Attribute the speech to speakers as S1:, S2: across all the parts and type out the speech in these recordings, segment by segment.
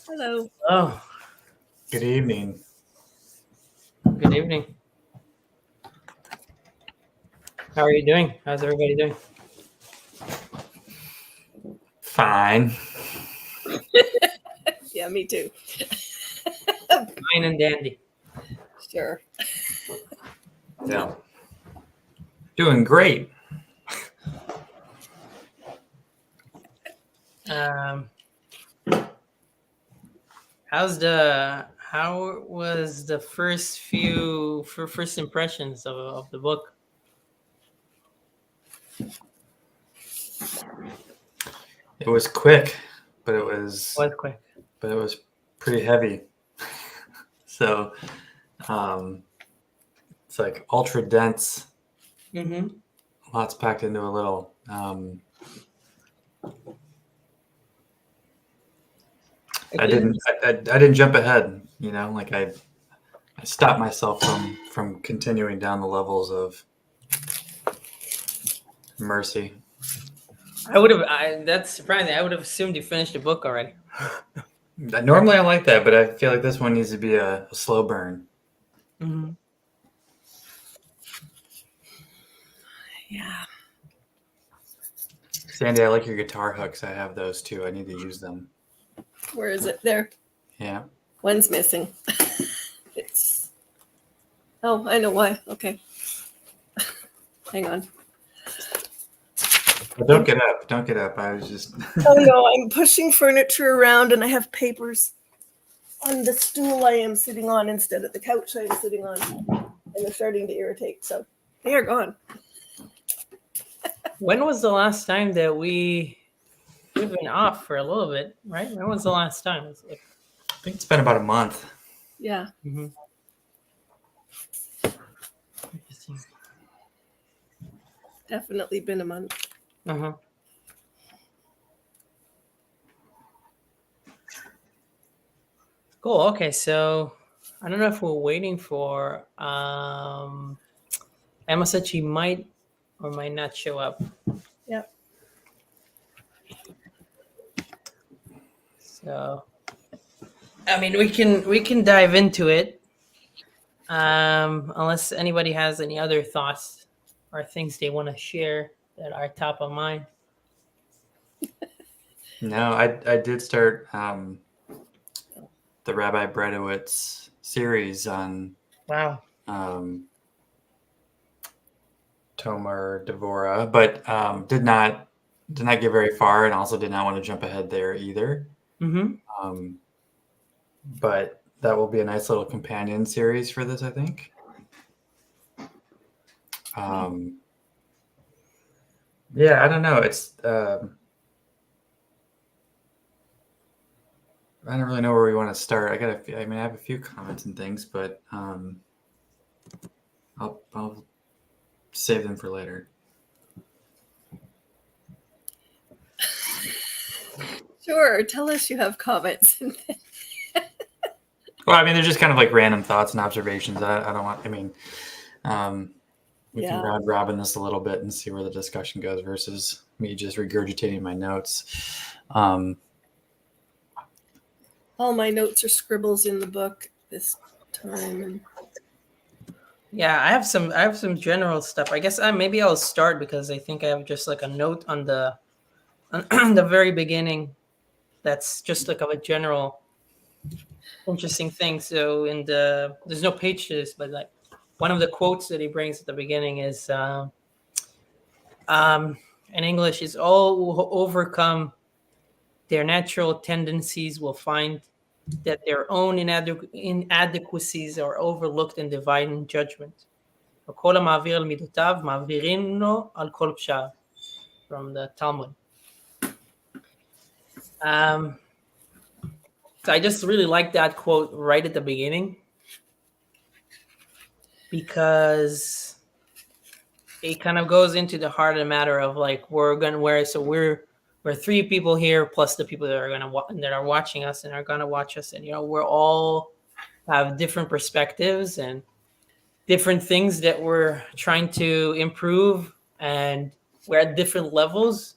S1: Hello.
S2: Oh,
S3: Good evening.
S2: good evening. How are you doing? How's everybody doing?
S3: Fine.
S1: Yeah, me too.
S2: Fine and dandy.
S1: Sure.
S3: Yeah. Doing great.
S2: Um, how was the first impressions of the book?
S3: It was quick, but it was
S2: Was quick.
S3: pretty heavy. So it's like ultra dense.
S2: Mm-hmm.
S3: Lots packed into a little. I didn't jump ahead. Like I stopped myself from continuing down the levels of mercy.
S2: I would have. That's surprising. I would have assumed you finished the book already.
S3: Normally I like that, but I feel like this one needs to be a slow burn.
S2: Mm-hmm.
S1: Yeah.
S3: Sandy, I like your guitar hooks. I have those too. I need to use them.
S1: Where is it? There.
S3: Yeah.
S1: One's missing. It's. Oh, I know why. Okay. Hang on.
S3: But don't get up. Don't get up. I was just.
S1: Oh no, I'm pushing furniture around and I have papers on the stool I am sitting on instead of the couch I am sitting on. And they're starting to irritate. So they are gone.
S2: When was the last time that we've been off for a little bit? Right? When was the last time? It's like,
S3: I think it's been about a month.
S1: Yeah.
S2: mm-hmm. Interesting.
S1: Definitely been a month.
S2: Uh-huh. Cool. Okay, so I don't know if we're waiting for Emma said she might or might not show up.
S1: Yep.
S2: So I mean we can dive into it. Unless anybody has any other thoughts or things they want to share that are top of mind.
S3: No, I did start the Rabbi Bredowitz series on
S2: Wow.
S3: Tomer Devorah, but did not get very far, and also did not want to jump ahead there either.
S2: Mm-hmm.
S3: But that will be a nice little companion series for this, I think. Yeah, I don't know. It's I don't really know where we want to start. I have a few comments and things, but I'll save them for later.
S1: Sure. Tell us you have comments.
S3: Well, I mean, they're just kind of like random thoughts and observations. I don't want. I mean, we can round robin this a little bit and see where the discussion goes versus me just regurgitating my notes.
S1: All my notes are scribbles in the book this time.
S2: Yeah, I have some general stuff. I guess maybe I'll start because I think I have just like a note on the very beginning that's just like of a general interesting thing. So there's no page to this, but like one of the quotes that he brings at the beginning is in English is all who overcome their natural tendencies will find that their own inadequacies are overlooked in divine judgment. From the Talmud. So I just really like that quote right at the beginning because it kind of goes into the heart of the matter of like we're three people here plus the people that are watching us and are gonna watch us, and we're all have different perspectives and different things that we're trying to improve, and we're at different levels.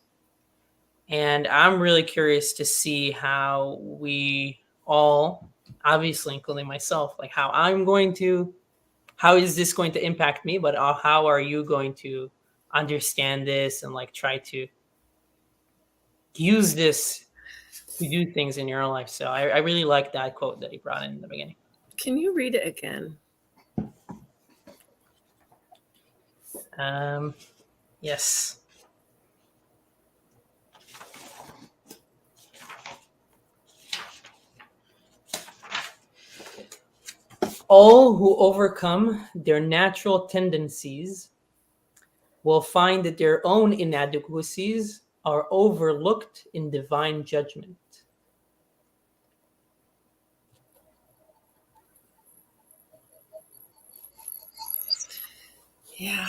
S2: And I'm really curious to see how we all, obviously including myself, like how is this going to impact me, but how are you going to understand this and like try to use this to do things in your own life. So I really like that quote that he brought in the beginning.
S1: Can you read it again?
S2: Yes. All who overcome their natural tendencies will find that their own inadequacies are overlooked in divine judgment.
S1: Yeah.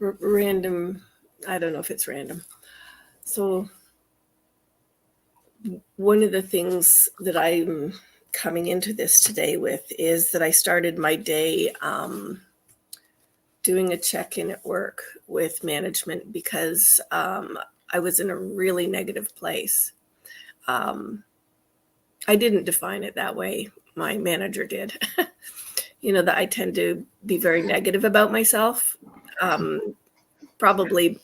S1: Random. I don't know if it's random. So one of the things that I'm coming into this today with is that I started my day doing a check-in at work with management because I was in a really negative place. I didn't define it that way. My manager did. That I tend to be very negative about myself. Probably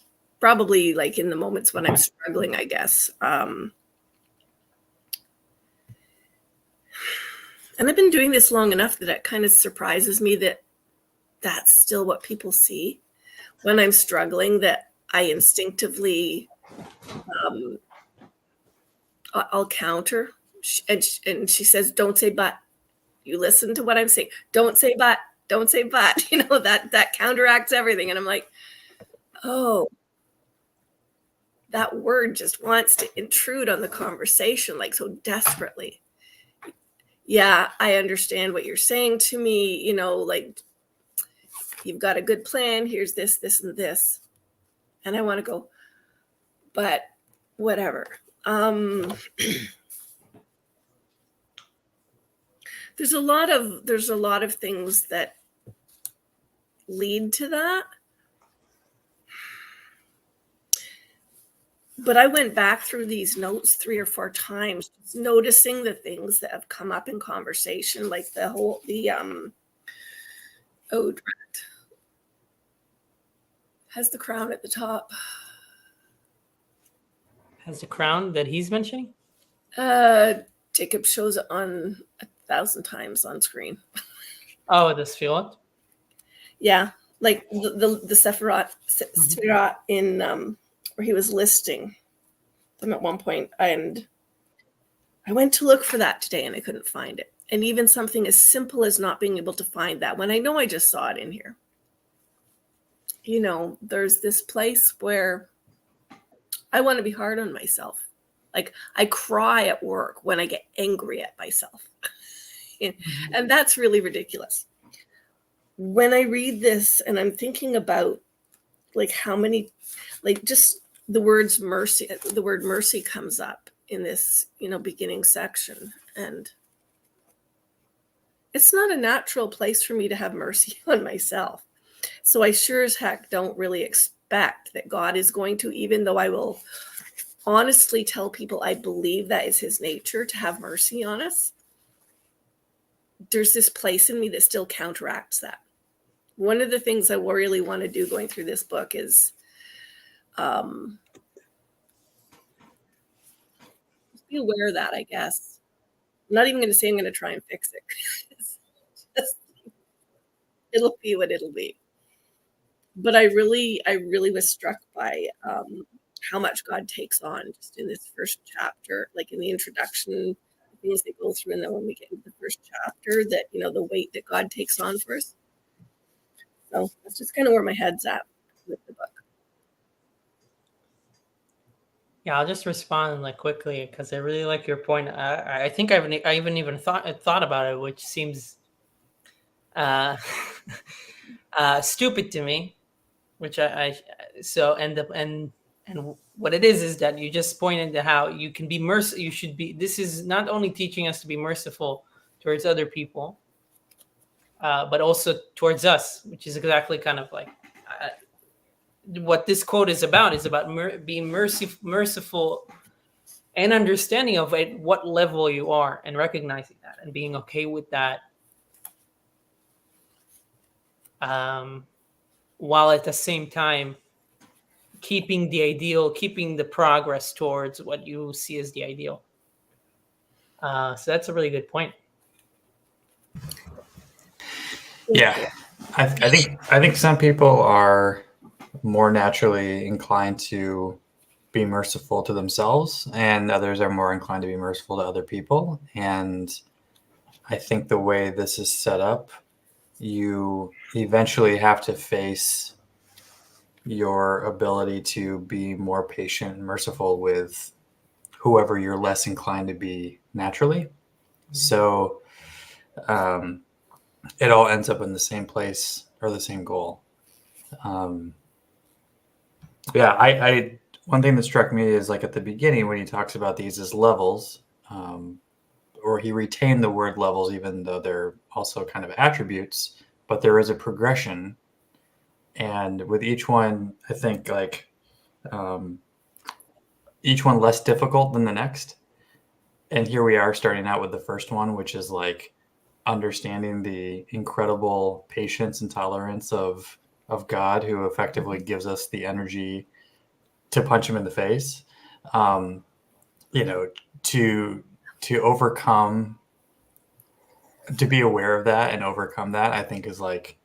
S1: like in the moments when I'm struggling, I guess. And I've been doing this long enough that it kind of surprises me that that's still what people see when I'm struggling, that I instinctively, I'll counter. And she says, don't say but. You listen to what I'm saying. Don't say but. Don't say but. That counteracts everything. And I'm like, oh, that word just wants to intrude on the conversation like so desperately. Yeah, I understand what you're saying to me, like you've got a good plan. Here's this, this, and this. And I want to go, but whatever. There's a lot of things that lead to that. But I went back through these notes 3 or 4 times, noticing the things that have come up in conversation, like has the crown at the top.
S2: Has the crown that he's mentioning?
S1: Jacob shows it on 1,000 times on screen.
S2: Oh, the Sphilot?
S1: Yeah, like the Sephirot in where he was listing them at one point, and I went to look for that today and I couldn't find it. And even something as simple as not being able to find that when I know I just saw it in here. There's this place where I want to be hard on myself. Like I cry at work when I get angry at myself. And that's really ridiculous. When I read this and I'm thinking about like how many, like just the word mercy comes up in this, beginning section. And it's not a natural place for me to have mercy on myself. So I sure as heck don't really expect that God is going to, even though I will honestly tell people I believe that is his nature to have mercy on us. There's this place in me that still counteracts that. One of the things I really want to do going through this book is be aware of that, I guess. I'm not even going to say I'm going to try and fix it. It'll be what it'll be. But I really was struck by how much God takes on just in this first chapter, like in the introduction, the things they go through, and then when we get into the first chapter, that the weight that God takes on for us. So that's just kind of where my head's at with the book.
S2: Yeah, I'll just respond like quickly because I really like your point. I think I even thought about it, which seems stupid to me. Which and what it is that you just pointed to how you can be merciful. You should be. This is not only teaching us to be merciful towards other people, but also towards us, which is exactly kind of like what this quote is about being merciful and understanding of at what level you are, and recognizing that and being okay with that, while at the same time keeping the progress towards what you see as the ideal. So that's a really good point.
S3: Yeah, I think some people are more naturally inclined to be merciful to themselves, and others are more inclined to be merciful to other people. And I think the way this is set up, you eventually have to face your ability to be more patient and merciful with whoever you're less inclined to be naturally. So it all ends up in the same place or the same goal. I one thing that struck me is like at the beginning when he talks about these as levels, or he retained the word levels even though they're also kind of attributes, but there is a progression, and with each one, I think like each one less difficult than the next. And here we are starting out with the first one, which is like understanding the incredible patience and tolerance of God, who effectively gives us the energy to punch him in the face. To overcome, to be aware of that and overcome that, I think is like,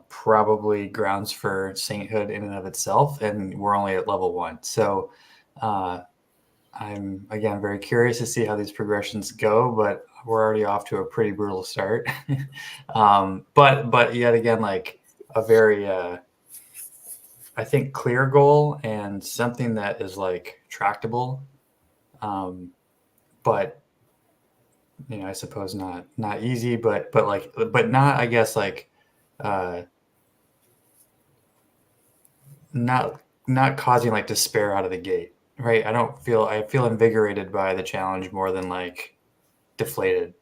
S3: probably grounds for sainthood in and of itself. And we're only at level 1. So I'm, again, very curious to see how these progressions go, but we're already off to a pretty brutal start. But yet again, like a very, I think, clear goal and something that is like tractable. But, I suppose not easy, but not, I guess, like, not causing like despair out of the gate. Right. I feel invigorated by the challenge more than like deflated.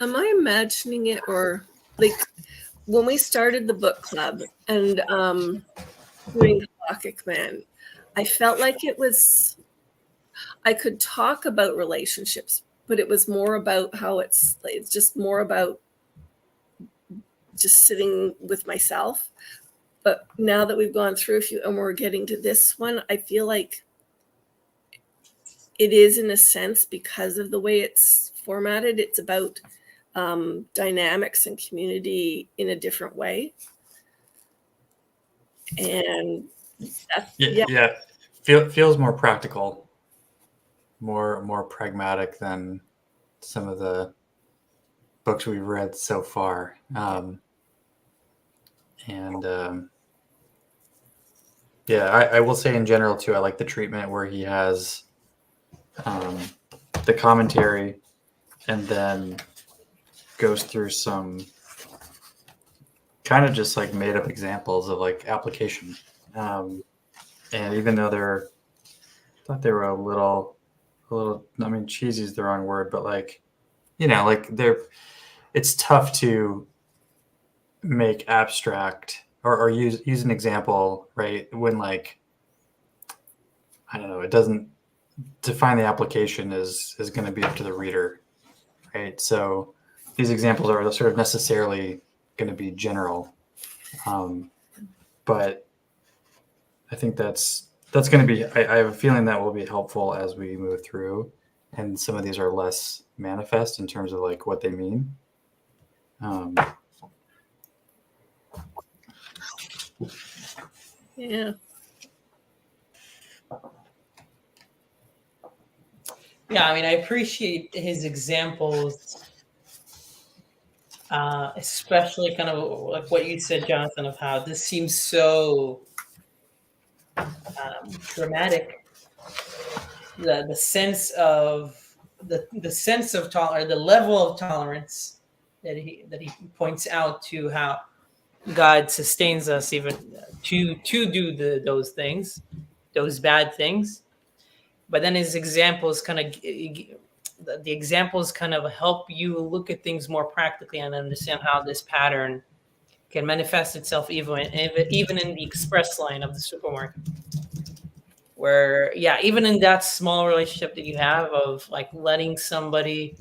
S1: Am I imagining it, or like when we started the book club and doing Habakkuk Man, I felt like I could talk about relationships, but it was more about how it's just more about just sitting with myself. But now that we've gone through a few and we're getting to this one, I feel like it is, in a sense, because of the way it's formatted, it's about dynamics and community in a different way. And
S3: feels more practical, more pragmatic than some of the books we've read so far. I will say in general too, I like the treatment where he has the commentary and then goes through some kind of just like made up examples of like application. And even though I thought they were a little, I mean, cheesy is the wrong word, but like, like it's tough to make abstract or use an example, right? When like, I don't know, it doesn't define the application is going to be up to the reader, right? So these examples are sort of necessarily going to be general. But I think that's going to be, I have a feeling that will be helpful as we move through. And some of these are less manifest in terms of like what they mean.
S1: yeah.
S2: Yeah, I mean, I appreciate his examples, especially kind of like what you said, Jonathan, of how this seems so dramatic. The sense of the sense of the level of tolerance that he points out to how God sustains us even to do those things, those bad things. But then his examples the examples kind of help you look at things more practically and understand how this pattern can manifest itself even in the express line of the supermarket. Where, yeah, even in that small relationship that you have of like letting somebody,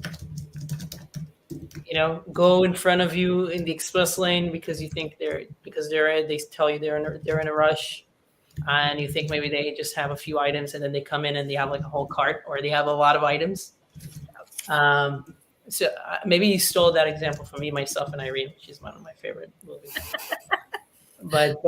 S2: go in front of you in the express lane because you think they tell you they're in a rush, and you think maybe they just have a few items, and then they come in and they have like a whole cart, or they have a lot of items. So maybe you stole that example from me, Myself, and Irene, which is one of my favorite movies. but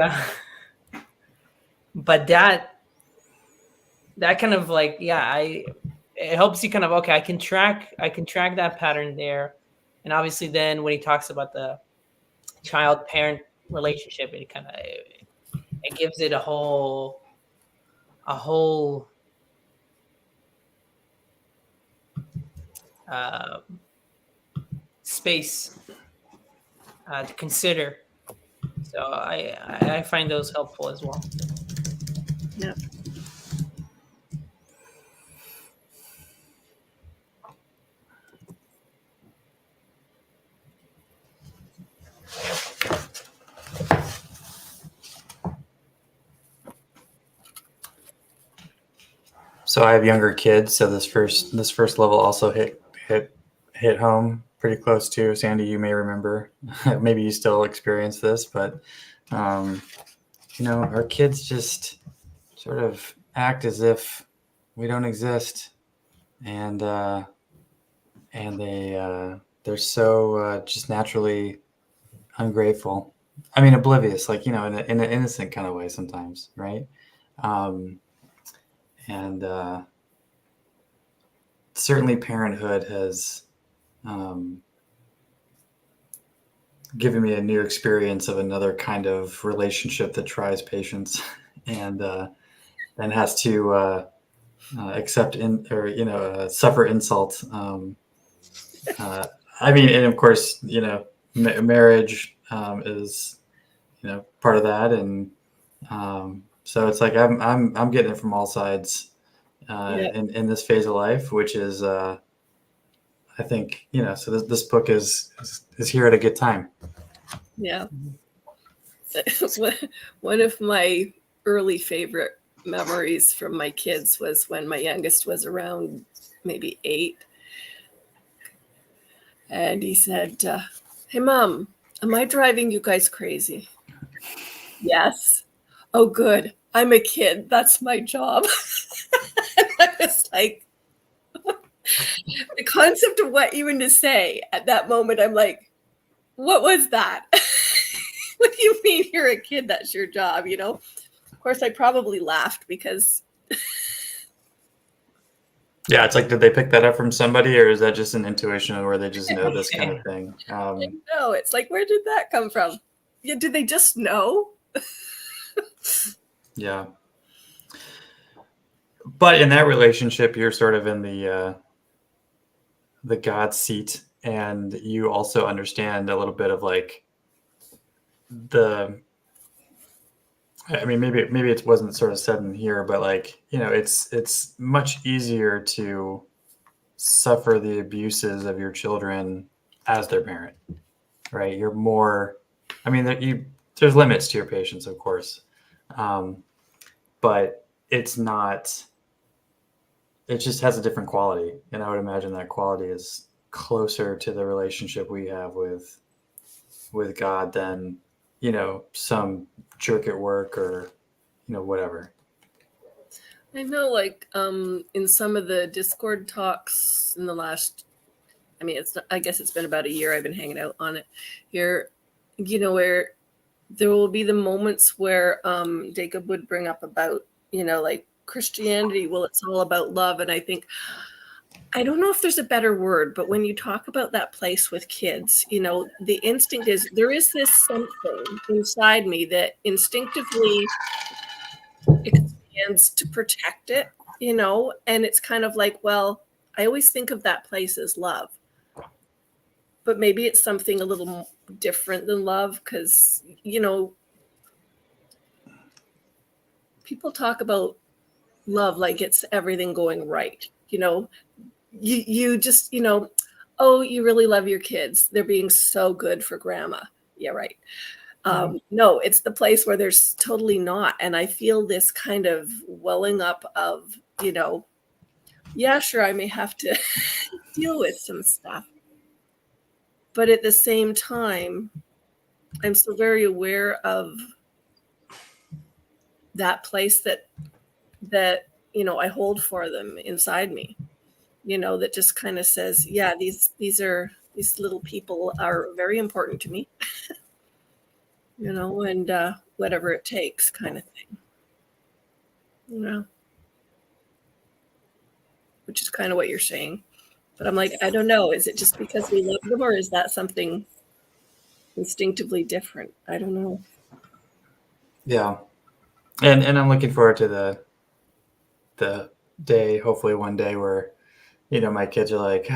S2: that kind of like, it helps you kind of, okay, I can track that pattern there. And obviously then when he talks about the child parent relationship, it gives it a whole space to consider. So I find those helpful as well.
S1: Yeah.
S3: So I have younger kids, so this first level also hit home pretty close to Sandy. You may remember, maybe you still experience this, but our kids just sort of act as if we don't exist, and they're so just naturally ungrateful. I mean, oblivious, like in an innocent kind of way sometimes, right? And certainly parenthood has given me a new experience of another kind of relationship that tries patience and has to accept suffer insult. I mean, and of course, marriage is part of that, and so it's like I'm getting it from all sides in this phase of life, which is I think so this book is here at a good time.
S1: Yeah. One of my early favorite memories from my kids was when my youngest was around maybe 8, and he said, "Hey Mom, am I driving you guys crazy?" "Yes." "Oh good, I'm a kid, that's my job." And I was like, the concept of what even to say at that moment, I'm like, what was that? What do you mean you're a kid, that's your job? Of course I probably laughed because
S3: yeah, it's like, did they pick that up from somebody, or is that just an intuition where they just know this kind of thing?
S1: no, it's like, where did that come from? Yeah, did they just know?
S3: Yeah. But in that relationship, you're sort of in the God seat, and you also understand a little bit of like I mean, maybe it wasn't sort of said in here, but like, it's much easier to suffer the abuses of your children as their parent, right? You're more, I mean, there's limits to your patience, of course. But it's not, it just has a different quality. And I would imagine that quality is closer to the relationship we have with God than, some jerk at work or, whatever.
S1: I know, like, in some of the Discord talks in the last, I guess it's been about a year I've been hanging out on it here, where there will be the moments where Jacob would bring up about, like Christianity, well, it's all about love. And I think, I don't know if there's a better word, but when you talk about that place with kids, the instinct is there is this something inside me that instinctively expands to protect it, and it's kind of like, well, I always think of that place as love, but maybe it's something a little different than love, because, people talk about love like it's everything going right, you just, oh, you really love your kids, they're being so good for grandma. Yeah, right. No, it's the place where there's totally not. And I feel this kind of welling up of, yeah, sure, I may have to deal with some stuff. But at the same time, I'm so very aware of that place that I hold for them inside me, that just kind of says, yeah, these little people are very important to me, and whatever it takes kind of thing, which is kind of what you're saying. But I'm like, I don't know. Is it just because we love them, or is that something instinctively different? I don't know.
S3: Yeah. And I'm looking forward to the day, hopefully one day, where, my kids are like,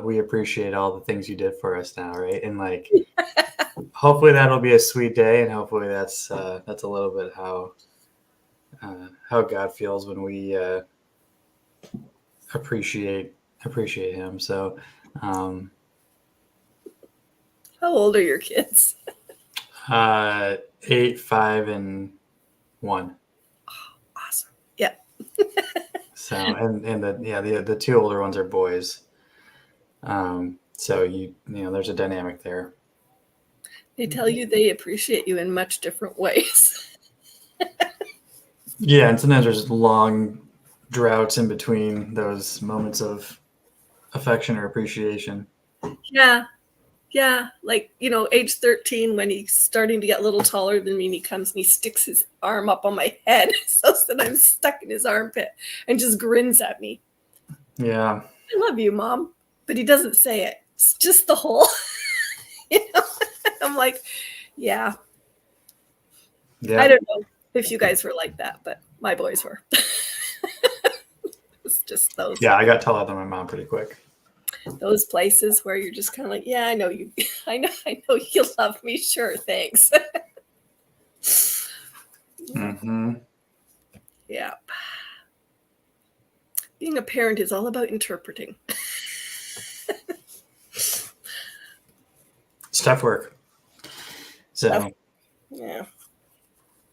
S3: we appreciate all the things you did for us now, right? And like, hopefully that'll be a sweet day, and hopefully that's a little bit how God feels when we appreciate Him. So,
S1: how old are your kids?
S3: 8, 5, and 1.
S1: Awesome. Yeah.
S3: So and the 2 older ones are boys. So there's a dynamic there.
S1: They tell you they appreciate you in much different ways.
S3: Yeah, and sometimes there's long droughts in between those moments of affection or appreciation.
S1: Yeah. Yeah. Like, age 13, when he's starting to get a little taller than me, and he comes and he sticks his arm up on my head so that I'm stuck in his armpit and just grins at me.
S3: Yeah.
S1: I love you, Mom. But he doesn't say it. It's just the whole, I'm like, yeah. I don't know if you guys were like that, but my boys were. It's just those.
S3: Yeah, I got taller than my mom pretty quick.
S1: Those places where you're just kind of like, yeah, I know you. I know you love me. Sure, thanks.
S3: Mm-hmm.
S1: Yeah. Being a parent is all about interpreting.
S3: It's tough work. So
S1: yeah.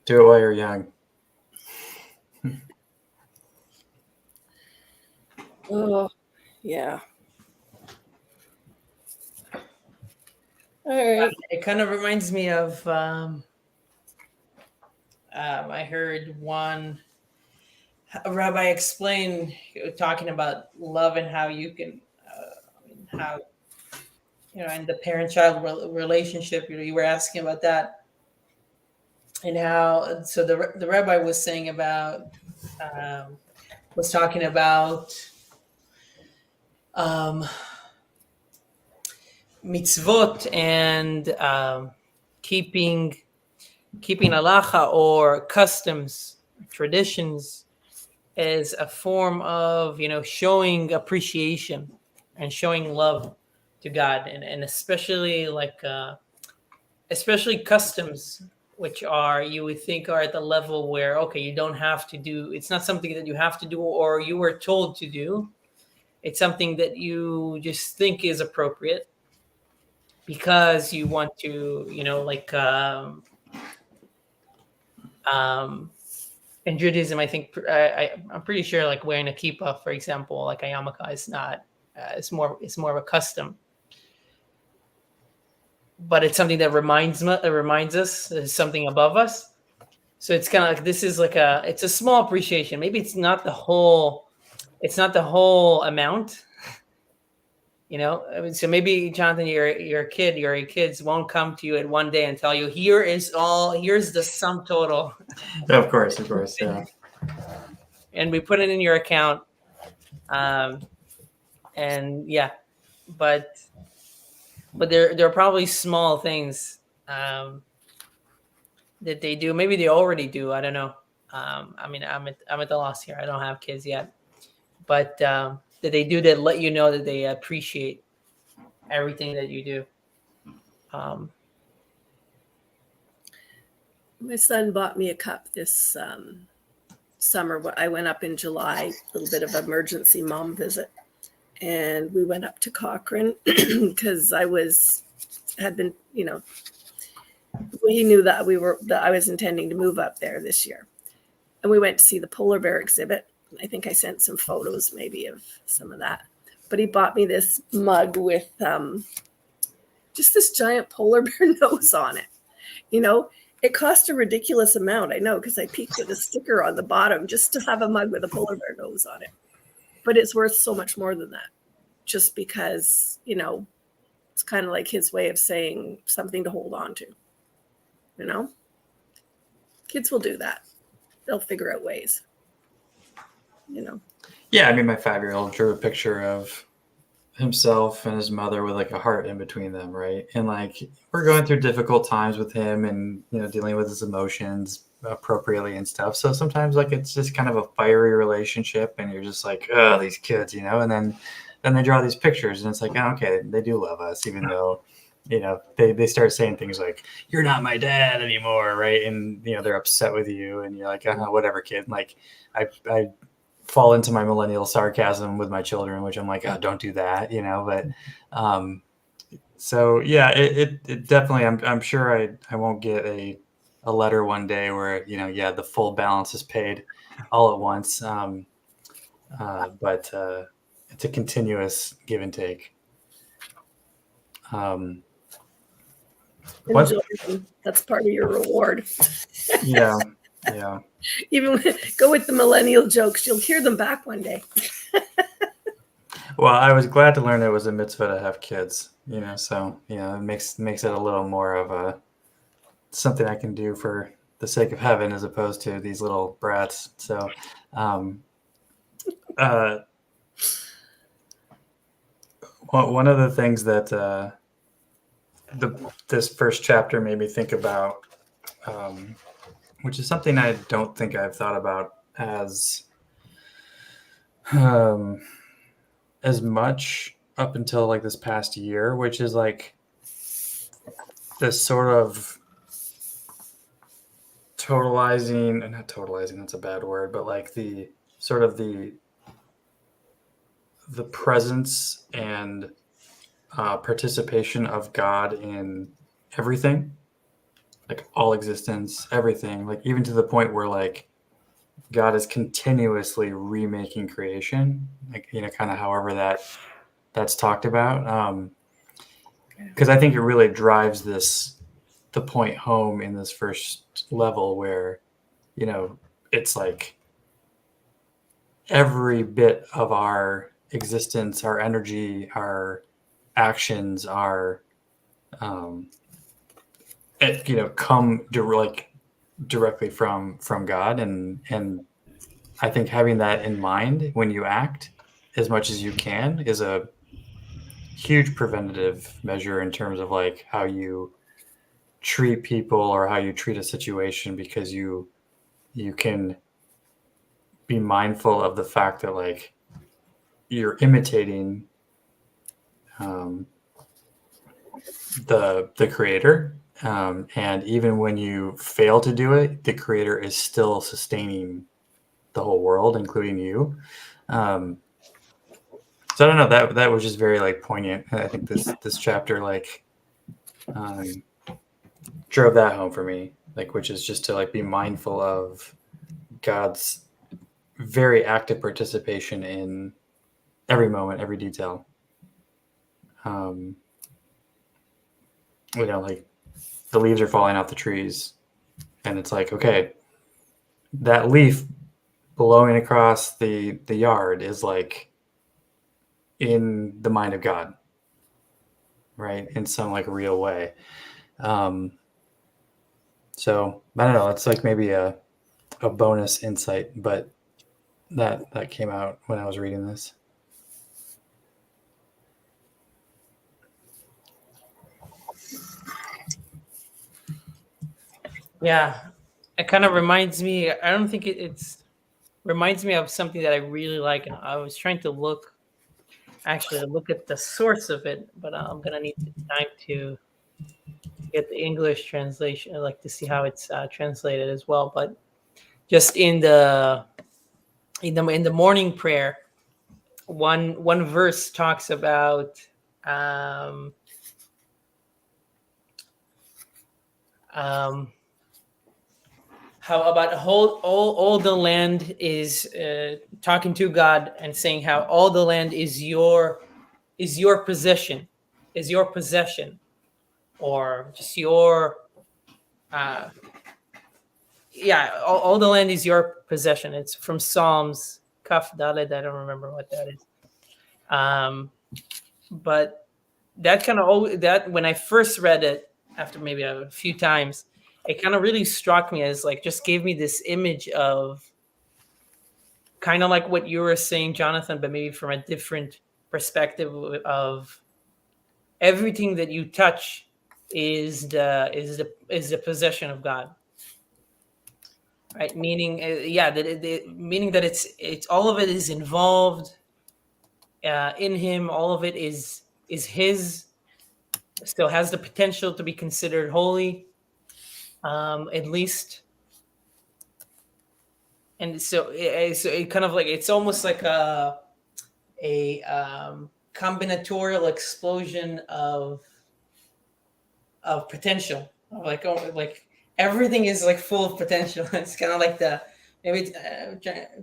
S3: Do it while you're young.
S1: Oh, yeah. All right.
S2: It kind of reminds me of I heard a rabbi explain, talking about love and how you can how and the parent-child relationship. You were asking about that, and how the rabbi was saying about was talking about mitzvot and keeping halacha or customs, traditions, as a form of showing appreciation and showing love to God, and especially especially customs, which you would think are at the level where, okay, you don't have to do, it's not something that you have to do or you were told to do. It's something that you just think is appropriate because you want to, in Judaism, I think I'm pretty sure, like wearing a kippah, for example, like a yarmulke, is not. It's more of a custom, but it's something that reminds us there's something above us. So it's kind of like, this is like it's a small appreciation. Maybe it's not the whole amount. So maybe, Jonathan, your kids won't come to you at one day and tell you, here's the sum total.
S3: Of course, yeah.
S2: And we put it in your account. And yeah, but there are probably small things that they do. Maybe they already do. I don't know. I mean, I'm at the loss here. I don't have kids yet, but that they do that let you know that they appreciate everything that you do.
S1: My son bought me a cup this summer. I went up in July, a little bit of emergency mom visit, and we went up to Cochrane because I had been, he knew that I was intending to move up there this year. And we went to see the polar bear exhibit. I think I sent some photos maybe of some of that. But he bought me this mug with just this giant polar bear nose on it. You know, it cost a ridiculous amount. I know, because I peeked at the sticker on the bottom just to have a mug with a polar bear nose on it. But it's worth so much more than that, just because, you know, it's kind of like his way of saying something to hold on to. You know, kids will do that. They'll figure out ways, you know.
S3: Yeah, I mean, my 5-year-old drew a picture of himself and his mother with like a heart in between them, right? And like we're going through difficult times with him, and you know, dealing with his emotions appropriately and stuff. So sometimes like it's just kind of a fiery relationship, and you're just like, oh, these kids, you know. And then they draw these pictures, and it's like, oh, okay, they do love us, even though, you know, they start saying things like, you're not my dad anymore, right? And you know, they're upset with you, and you're like, whatever, kid. Like I fall into my millennial sarcasm with my children, which I'm like, oh, don't do that, you know. But so yeah, it definitely, I'm sure I won't get a letter one day where, you know, yeah, the full balance is paid all at once. But it's a continuous give and take.
S1: Enjoy them. That's part of your reward.
S3: Yeah.
S1: Even go with the millennial jokes. You'll hear them back one day.
S3: Well, I was glad to learn it was a mitzvah to have kids, you know, so, you know, it makes it a little more of a something I can do for the sake of heaven as opposed to these little brats. So, one of the things that this first chapter made me think about, which is something I don't think I've thought about as much up until like this past year, which is like this sort of not totalizing, that's a bad word, but like the sort of the presence and participation of God in everything, like all existence, everything, like even to the point where like God is continuously remaking creation, like, you know, kind of however that's talked about. Because I think it really drives the point home in this first level where, you know, it's like every bit of our existence, our energy, our actions, our you know, come directly from God, and I think having that in mind when you act as much as you can is a huge preventative measure in terms of like how you treat people or how you treat a situation, because you can be mindful of the fact that like you're imitating the creator, and even when you fail to do it, the creator is still sustaining the whole world, including you. So I don't know, that was just very like poignant. I think this chapter like drove that home for me, like, which is just to like be mindful of God's very active participation in every moment, every detail. You know, like the leaves are falling off the trees, and it's like, okay, that leaf blowing across the yard is like in the mind of God, right? In some like real way. So I don't know, it's like maybe a bonus insight, but that came out when I was reading this.
S2: Yeah, it kind of reminds me. I don't think it's reminds me of something that I really like, and I was trying to look at the source of it, but I'm gonna need time to get the English translation. I like to see how it's translated as well. But just in the morning prayer, one verse talks about how about all the land is talking to God and saying how all the land is your possession, or just your all the land is your possession. It's from Psalms Kaf Dalet. I don't remember what that is. But that kind of that when I first read it, after maybe a few times, it kind of really struck me as like just gave me this image of kind of like what you were saying, Jonathan, but maybe from a different perspective of everything that you touch is the possession of God. Right, meaning, meaning that it's all of it is involved in Him. All of it is His. Still has the potential to be considered holy, at least. And so it kind of like it's almost like a combinatorial explosion of potential. Like everything is like full of potential. It's kind of like maybe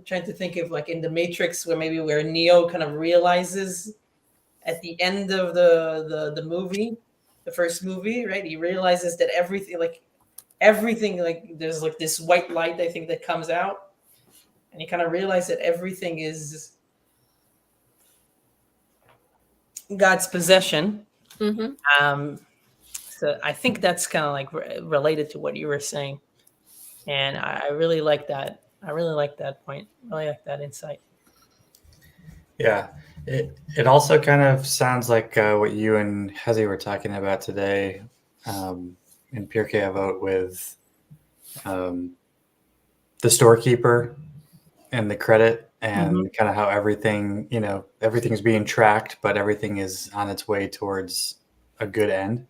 S2: trying to think of like in the Matrix where Neo kind of realizes at the end of the movie, the first movie, right? He realizes that everything like there's like this white light, I think, that comes out, and he kind of realized that everything is God's possession.
S1: Mm-hmm.
S2: So I think that's kind of like related to what you were saying, and I really like that. I really like that point. I really like that insight.
S3: Yeah, it also kind of sounds like what you and Hezi were talking about today in Pirkei Avot with the storekeeper and the credit and kind of how everything, everything's being tracked, but everything is on its way towards a good end.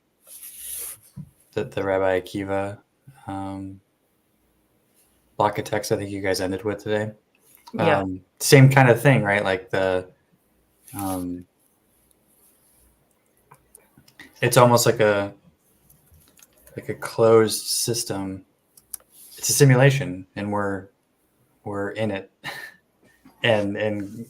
S3: That the Rabbi Akiva block of text I think you guys ended with today.
S2: Yeah.
S3: Same kind of thing, right? Like it's almost like a closed system. It's a simulation, and we're in it. and anyway,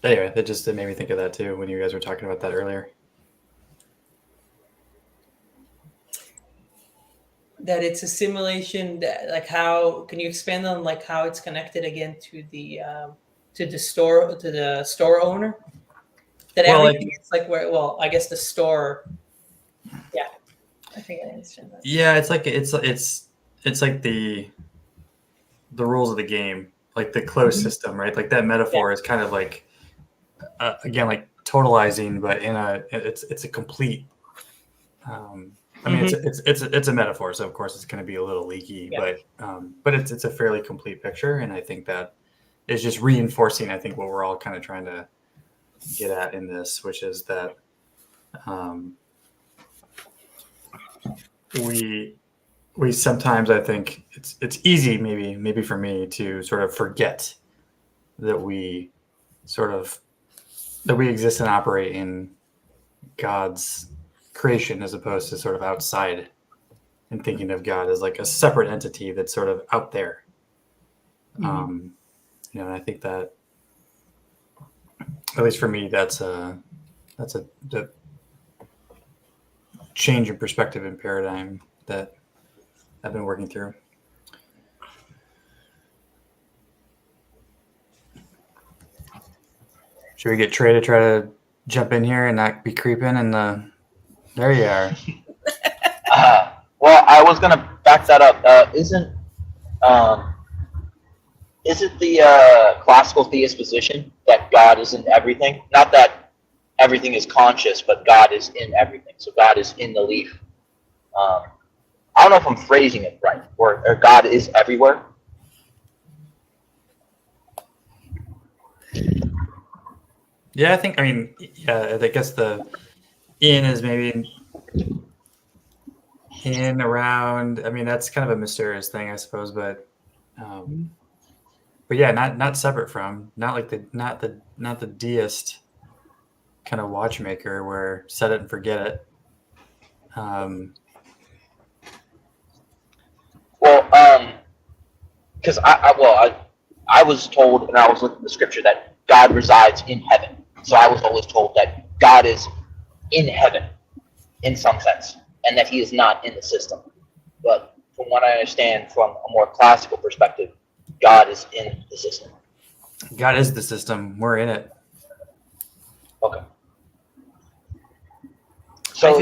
S3: it made me think of that too when you guys were talking about that earlier.
S2: That it's a simulation. That like how can you expand on like how it's connected again to the store owner? That everything is like where I guess the store. Yeah, I think I understand that.
S3: Yeah, it's like the rules of the game, like the closed system, right? Like that metaphor is kind of like again like totalizing, but it's a complete. I mean, it's a metaphor, so of course it's going to be a little leaky, but it's a fairly complete picture, and I think that is just reinforcing, I think, what we're all kind of trying to get at in this, which is that we sometimes, I think it's easy, maybe for me to sort of forget that we exist and operate in God's creation as opposed to sort of outside and thinking of God as like a separate entity that's sort of out there. And I think that, at least for me, that's a change in perspective and paradigm that I've been working through. Should we get Trey to try to jump in here and not be creeping? And there you are.
S4: Well, I was gonna back that up. Isn't the classical theist position that God is in everything? Not that everything is conscious, but God is in everything. So God is in the leaf. I don't know if I'm phrasing it right, or God is everywhere.
S3: Yeah, I guess the in is maybe in, around. I mean, that's kind of a mysterious thing, I suppose, but yeah, not separate from, not the deist kind of watchmaker where set it and forget it.
S4: Because I was told, and I was looking at the scripture, that God resides in heaven. So I was always told that God is in heaven in some sense, and that he is not in the system. But from what I understand from a more classical perspective, God is in the system.
S3: God is the system. We're in it.
S4: Okay. So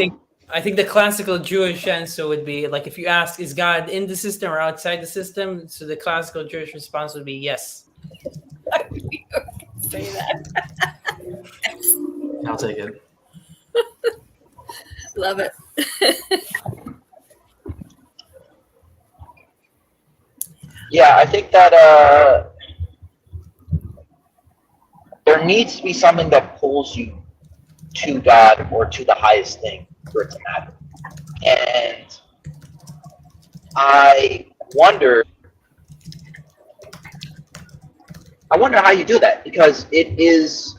S2: I think the classical Jewish answer would be like, if you ask, is God in the system or outside the system? So the classical Jewish response would be yes.
S1: Say that.
S3: I'll take it.
S1: Love it.
S4: yeah, I think that there needs to be something that pulls you to God or to the highest thing for it to matter. And I wonder how you do that, because it is,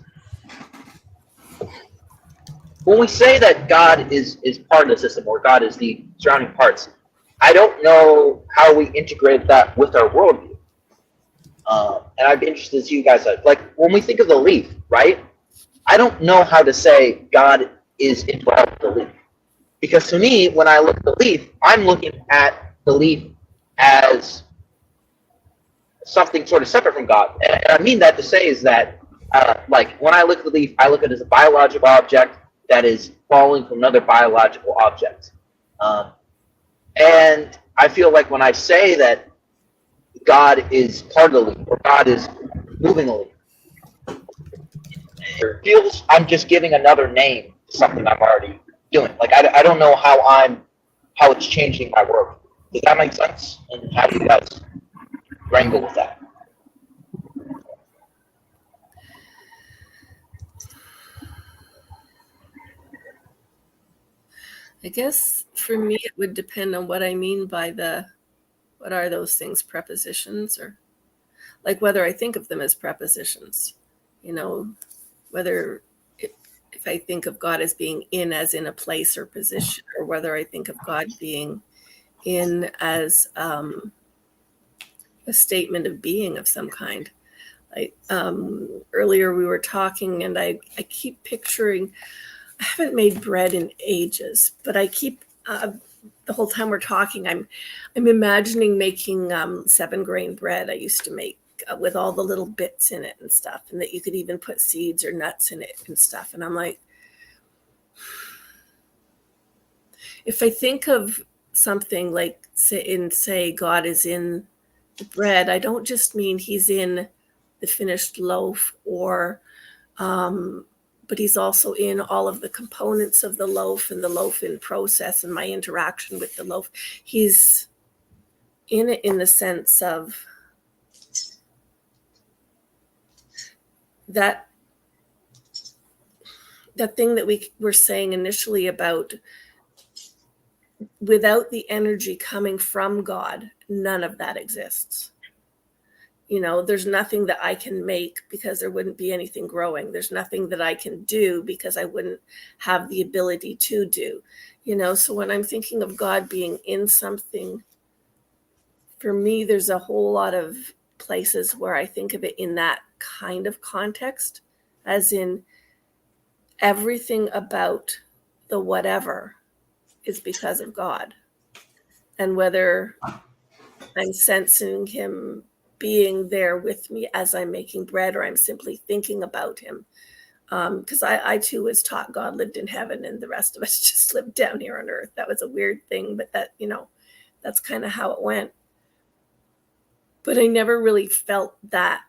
S4: when we say that God is part of the system, or God is the surrounding parts, I don't know how we integrate that with our worldview. And I'd be interested to see you guys, like when we think of the leaf, right? I don't know how to say God is involved with the leaf. Because to me, when I look at the leaf, I'm looking at the leaf as something sort of separate from God. And I mean that to say is that, like, when I look at the leaf, I look at it as a biological object that is falling from another biological object. And I feel like when I say that God is part of the leaf, or God is moving the leaf, it feels I'm just giving another name to something I'm already doing. Like, I don't know how it's changing my work. Does that make sense? And how do you guys wrangle with that?
S1: I guess for me, it would depend on what I mean by what are those things, prepositions, or like whether I think of them as prepositions, whether if I think of God as being in as in a place or position, or whether I think of God being in as a statement of being of some kind. Like earlier we were talking, and I keep picturing, I haven't made bread in ages, but I keep the whole time we're talking, I'm imagining making 7-grain bread I used to make with all the little bits in it and stuff, and that you could even put seeds or nuts in it and stuff. And I'm like, if I think of something like say God is in the bread, I don't just mean he's in the finished loaf, or but he's also in all of the components of the loaf and the loaf in process and my interaction with the loaf. He's in it in the sense of that thing that we were saying initially about without the energy coming from God, none of that exists. There's nothing that I can make because there wouldn't be anything growing. There's nothing that I can do because I wouldn't have the ability to do. So when I'm thinking of God being in something, for me, there's a whole lot of places where I think of it in that kind of context, as in everything about the whatever is because of God. And whether I'm sensing him being there with me as I'm making bread, or I'm simply thinking about him. Because I too was taught God lived in heaven and the rest of us just lived down here on earth. That was a weird thing, but that's kind of how it went. But I never really felt that.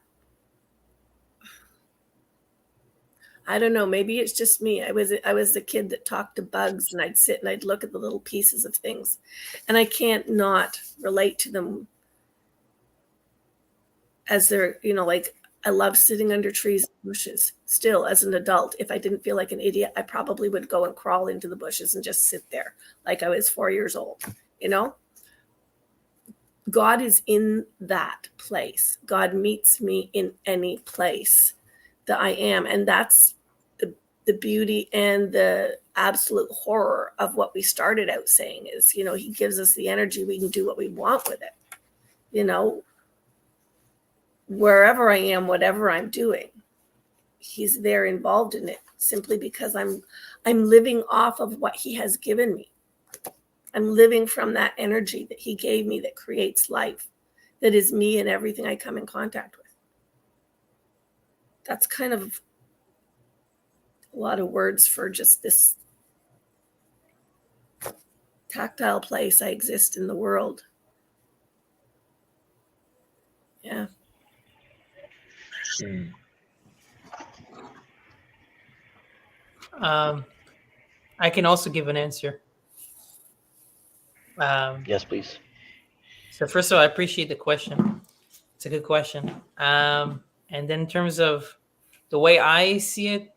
S1: I don't know, maybe it's just me. I was the kid that talked to bugs, and I'd sit and I'd look at the little pieces of things, and I can't not relate to them as they're, like, I love sitting under trees and bushes. Still, as an adult, if I didn't feel like an idiot, I probably would go and crawl into the bushes and just sit there like I was 4 years old. God is in that place. God meets me in any place that I am. And that's the beauty and the absolute horror of what we started out saying is, he gives us the energy. We can do what we want with it. Wherever I am, whatever I'm doing, he's there involved in it simply because I'm living off of what he has given me. I'm living from that energy that he gave me that creates life, that is me and everything I come in contact with. That's kind of a lot of words for just this tactile place I exist in the world. Yeah.
S2: I can also give an answer.
S4: Yes, please.
S2: So first of all, I appreciate the question. It's a good question. And then in terms of the way I see it,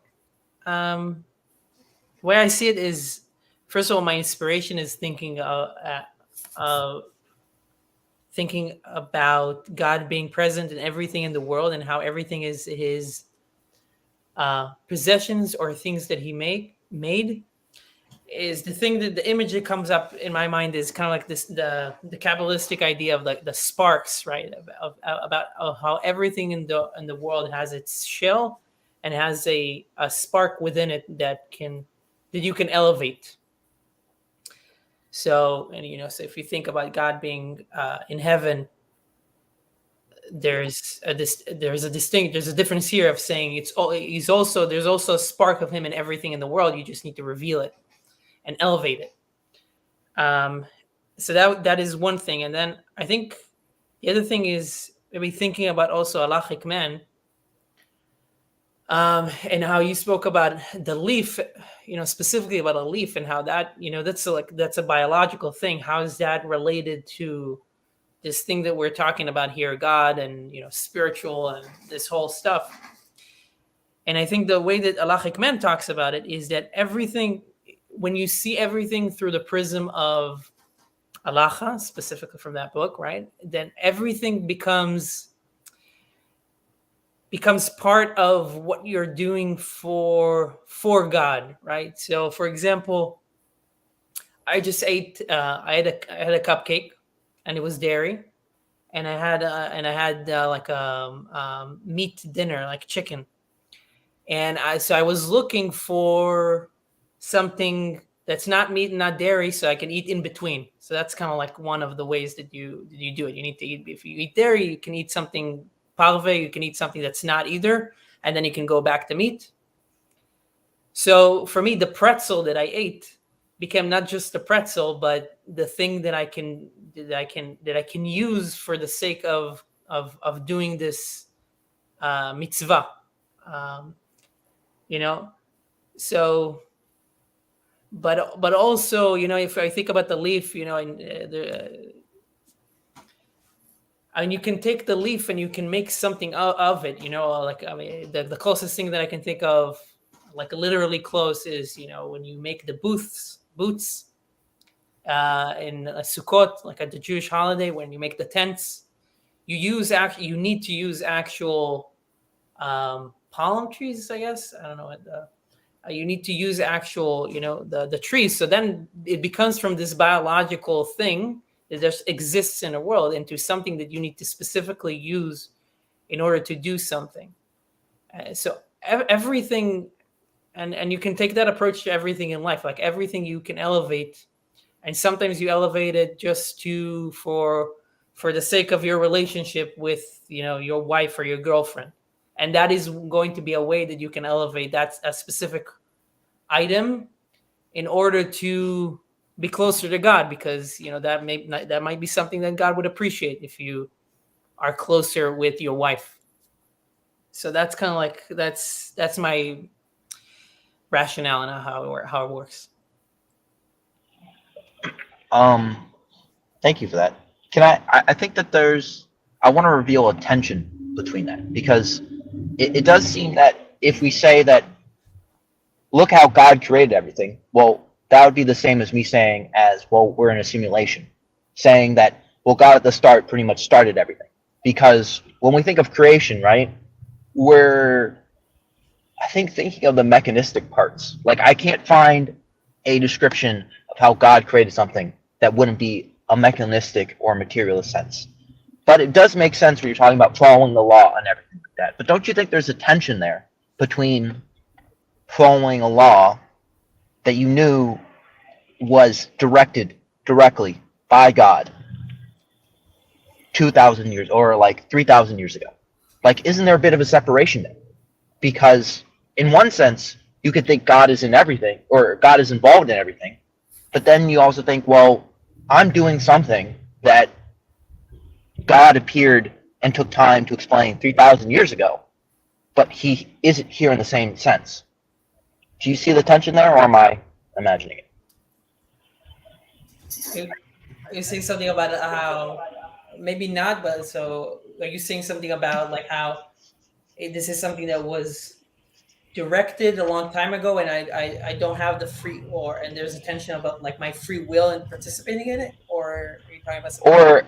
S2: is, first of all, my inspiration is thinking about God being present in everything in the world and how everything is his possessions or things that he made. Is the thing that the image that comes up in my mind is kind of like this, the Kabbalistic idea of like the sparks, right? About how everything in the world has its shell and has a spark within it that you can elevate. So, and so if you think about God being in heaven, there's a difference here of saying there's also a spark of him in everything in the world. You just need to reveal it and elevate it. So that is one thing. And then I think the other thing is maybe thinking about also halachic men, and how you spoke about the leaf, specifically about a leaf and how that, that's a biological thing. How is that related to this thing that we're talking about here, God and, spiritual and this whole stuff? And I think the way that halachic men talks about it is that everything, when you see everything through the prism of halacha, specifically from that book, right, then everything becomes part of what you're doing for God, right? So, for example, I just ate. I had a cupcake, and it was dairy, and I had like a meat dinner, like chicken, and I was looking for something that's not meat and not dairy, so I can eat in between. So that's kind of like one of the ways that you do it. You need to eat. If you eat dairy, you can eat something parve. You can eat something that's not either, and then you can go back to meat. So for me, the pretzel that I ate became not just the pretzel, but the thing that I can use for the sake of doing this mitzvah. So. But also, if I think about the leaf, and you can take the leaf and you can make something of it, the closest thing that I can think of, like literally close, is, when you make the boots in a Sukkot, like at the Jewish holiday, when you make the tents, you need to use actual palm trees, I guess. I don't know what you need to use actual, the trees. So then it becomes from this biological thing that just exists in the world into something that you need to specifically use in order to do something. So everything, and you can take that approach to everything in life. Like everything you can elevate, and sometimes you elevate it just for the sake of your relationship with, your wife or your girlfriend. And that is going to be a way that you can elevate that a specific item in order to be closer to God, because that might be something that God would appreciate if you are closer with your wife. So that's kind of like that's my rationale and how it works.
S4: Thank you for that. I think that I want to reveal a tension between that, because it does seem that if we say that, look how God created everything, well, that would be the same as me saying we're in a simulation, saying that, well, God at the start pretty much started everything. Because when we think of creation, right, I think thinking of the mechanistic parts. Like I can't find a description of how God created something that wouldn't be a mechanistic or materialist sense. But it does make sense when you're talking about following the law and everything like that. But don't you think there's a tension there between following a law that you knew was directed directly by God 2,000 years or like 3,000 years ago? Like, isn't there a bit of a separation there? Because in one sense, you could think God is in everything or God is involved in everything. But then you also think, well, I'm doing something that God appeared and took time to explain 3,000 years ago, but he isn't here in the same sense. Do you see the tension there, or am I imagining it?
S2: You saying something about how maybe not, but so are you saying something about like how this is something that was directed a long time ago, and I don't have the free and there's a tension about like my free will and participating in it, or are you talking about something?
S4: Or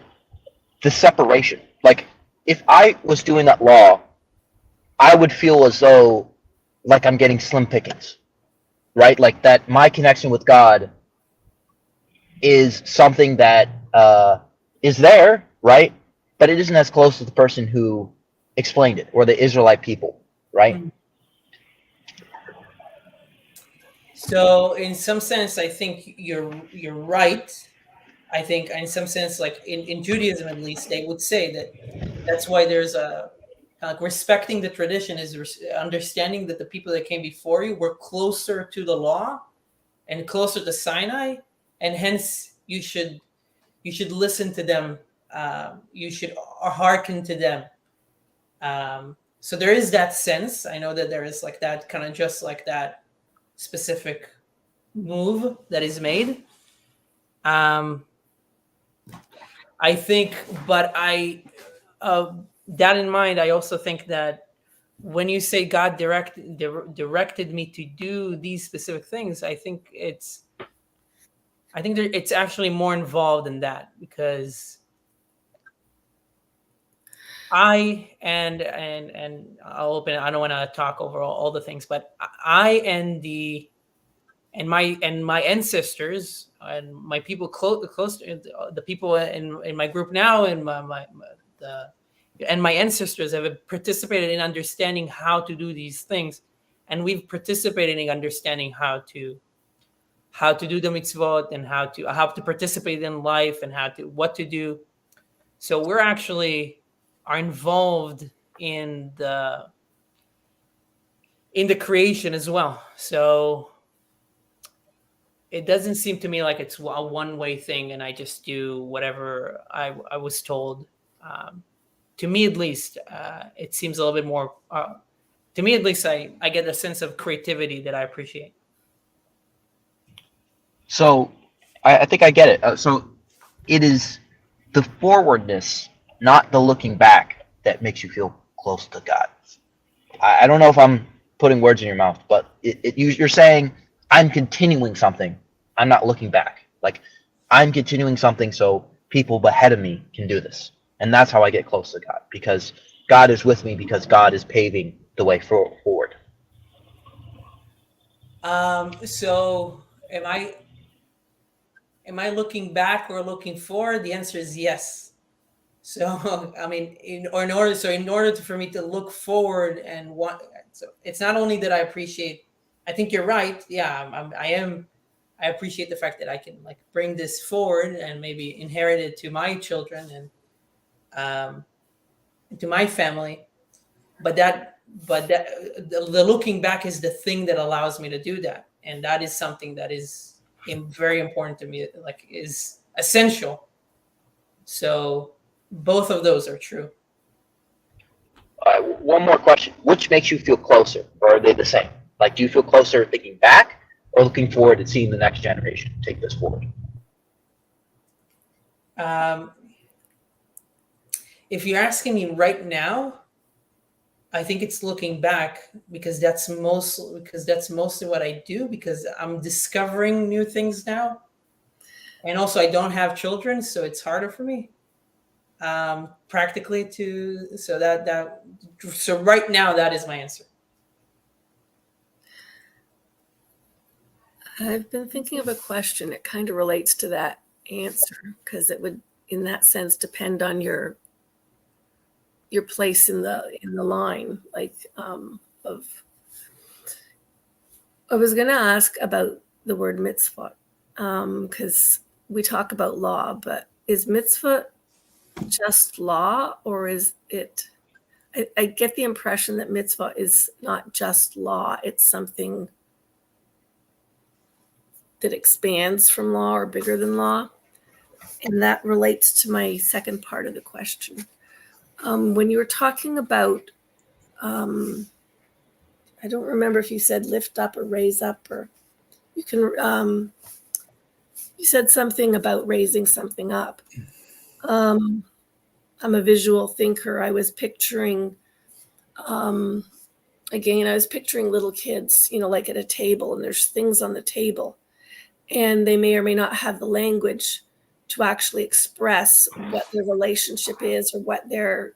S4: the separation. Like, if I was doing that law, I would feel as though like I'm getting slim pickings, right? Like that my connection with God is something that is there, right? But it isn't as close to the person who explained it or the Israelite people, right?
S2: Mm-hmm. So in some sense, I think you're right. I think in some sense, like in Judaism at least, they would say that that's why there's a like respecting the tradition is understanding that the people that came before you were closer to the law and closer to Sinai, and hence you should listen to them. You should hearken to them. So there is that sense. I know that there is like that kind of just like that specific move that is made. I think, but that in mind, I also think that when you say God directed me to do these specific things, I think it's actually more involved than that, because and I'll open it. I don't want to talk over all the things, but I and my ancestors and my people close the people in my group now, and my ancestors have participated in understanding how to do these things, and we've participated in understanding how to do the mitzvot and how to participate in life and what to do. So we're actually are involved in the creation as well. So it doesn't seem to me like it's a one-way thing and I just do whatever I was told. To me, at least, it seems a little bit more. To me, at least, I get a sense of creativity that I appreciate.
S4: So I think I get it. So it is the forwardness, not the looking back, that makes you feel close to God. I don't know if I'm putting words in your mouth, but you're saying I'm continuing something. I'm not looking back. Like, I'm continuing something so people ahead of me can do this. And that's how I get close to God, because God is with me, because God is paving the way forward.
S2: So am I looking back or looking forward? The answer is yes. So I mean, in order for me to look forward and so it's not only that I appreciate. I think you're right. Yeah, I appreciate the fact that I can like bring this forward and maybe inherit it to my children and to my family. But the looking back is the thing that allows me to do that, and that is something that is very important to me. Like, is essential. So both of those are true.
S4: One more question. Which makes you feel closer, or are they the same? Like, do you feel closer thinking back or looking forward and seeing the next generation take this forward?
S2: If you're asking me right now, I think it's looking back, because that's mostly what I do, because I'm discovering new things now. And also I don't have children, so it's harder for me practically so right now that is my answer.
S1: I've been thinking of a question. It kind of relates to that answer because it would, in that sense, depend on your place in the line. Like of, I was going to ask about the word mitzvah because we talk about law, but is mitzvah just law, or is it? I get the impression that mitzvah is not just law; it's something that expands from law or bigger than law. And that relates to my second part of the question. When you were talking about, I don't remember if you said lift up or raise up, or you can, you said something about raising something up. I'm a visual thinker. I was picturing, again, I was picturing little kids, like at a table, and there's things on the table, and they may or may not have the language to actually express what their relationship is or what their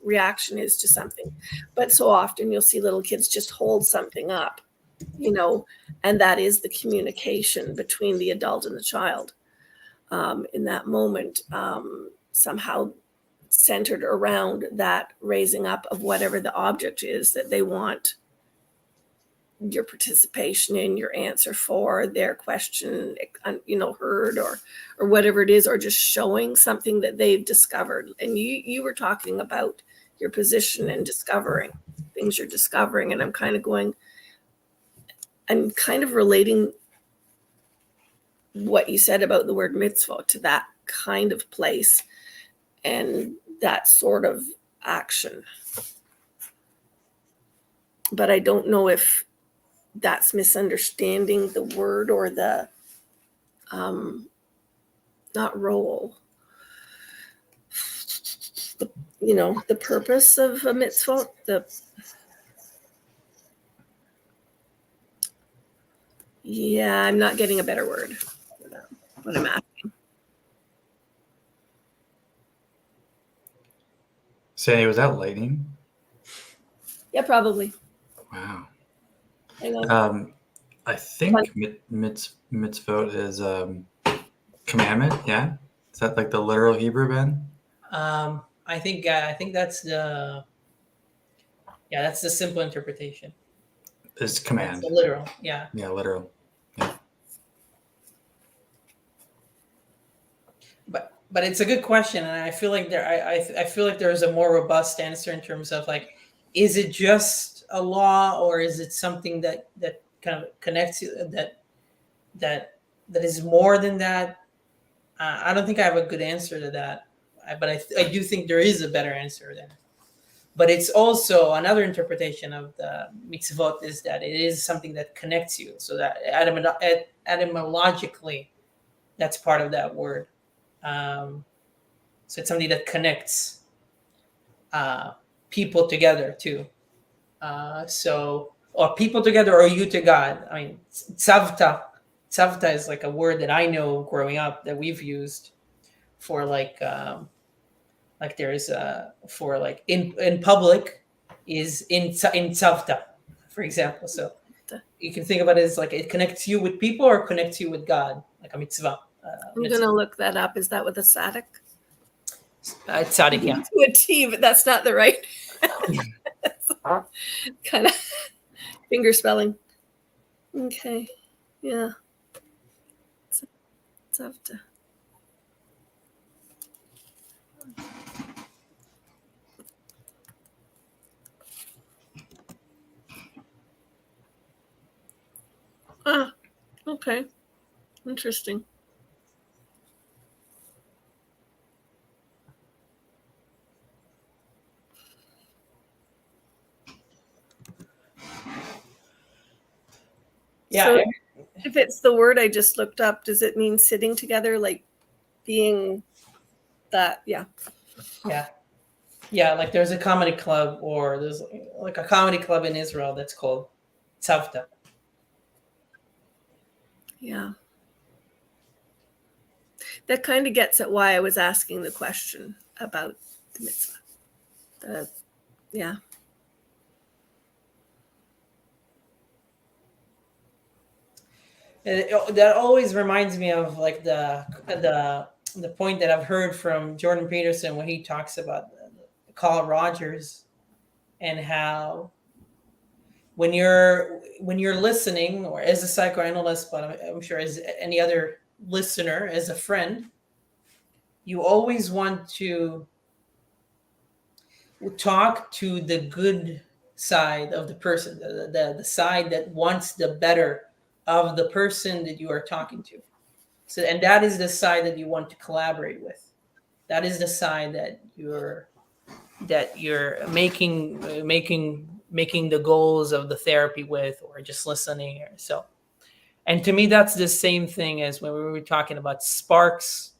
S1: reaction is to something. But so often you'll see little kids just hold something up, and that is the communication between the adult and the child in that moment, somehow centered around that raising up of whatever the object is that they want your participation in, your answer for their question, heard or whatever it is, or just showing something that they've discovered. And you were talking about your position and discovering things you're discovering. And I'm kind of relating what you said about the word mitzvah to that kind of place and that sort of action. But I don't know if that's misunderstanding the word or the not role, the purpose of a mitzvah, I'm not getting a better word for that, what I'm asking.
S3: Sandy, was that lightning?
S1: Yeah, probably.
S3: Wow.
S1: Hang on.
S3: I think mitzvot is commandment. Yeah, is that like the literal Hebrew, Ben?
S2: I think that's the simple interpretation.
S3: Is command.
S2: It's the literal, yeah.
S3: Yeah, literal. Yeah.
S2: But it's a good question, and I feel like I feel like there's a more robust answer in terms of like, is it just a law, or is it something that kind of connects you, that is more than that? I don't think I have a good answer to that, but I do think there is a better answer there. But it's also another interpretation of the mitzvot is that it is something that connects you, so that etymologically, that's part of that word. So it's something that connects people together too. Or people together, or you to God. I mean, tzavta is like a word that I know growing up that we've used for like there's for like in public is in tzavta, for example. So you can think about it as like it connects you with people or connects you with God, like a mitzvah.
S1: I'm going to look that up. Is that with a tzaddik?
S2: Tzaddik, yeah.
S1: To a T, but that's not the right kind of finger spelling. Okay. Yeah. Tzavta. Ah, okay. Interesting.
S2: Yeah.
S1: So if it's the word I just looked up, does it mean sitting together, like being that? Yeah.
S2: Yeah, like there's a comedy club, or there's like a comedy club in Israel that's called Tzavta.
S1: Yeah. That kind of gets at why I was asking the question about the mitzvah. Yeah.
S2: That always reminds me of like the point that I've heard from Jordan Peterson when he talks about Carl Rogers and how when you're listening, or as a psychoanalyst, but I'm sure as any other listener, as a friend, you always want to talk to the good side of the person, the side that wants the better of the person that you are talking to. So, and that is the side that you want to collaborate with. That is the side that you're making the goals of the therapy with, or just listening. Or so. And to me, that's the same thing as when we were talking about sparks,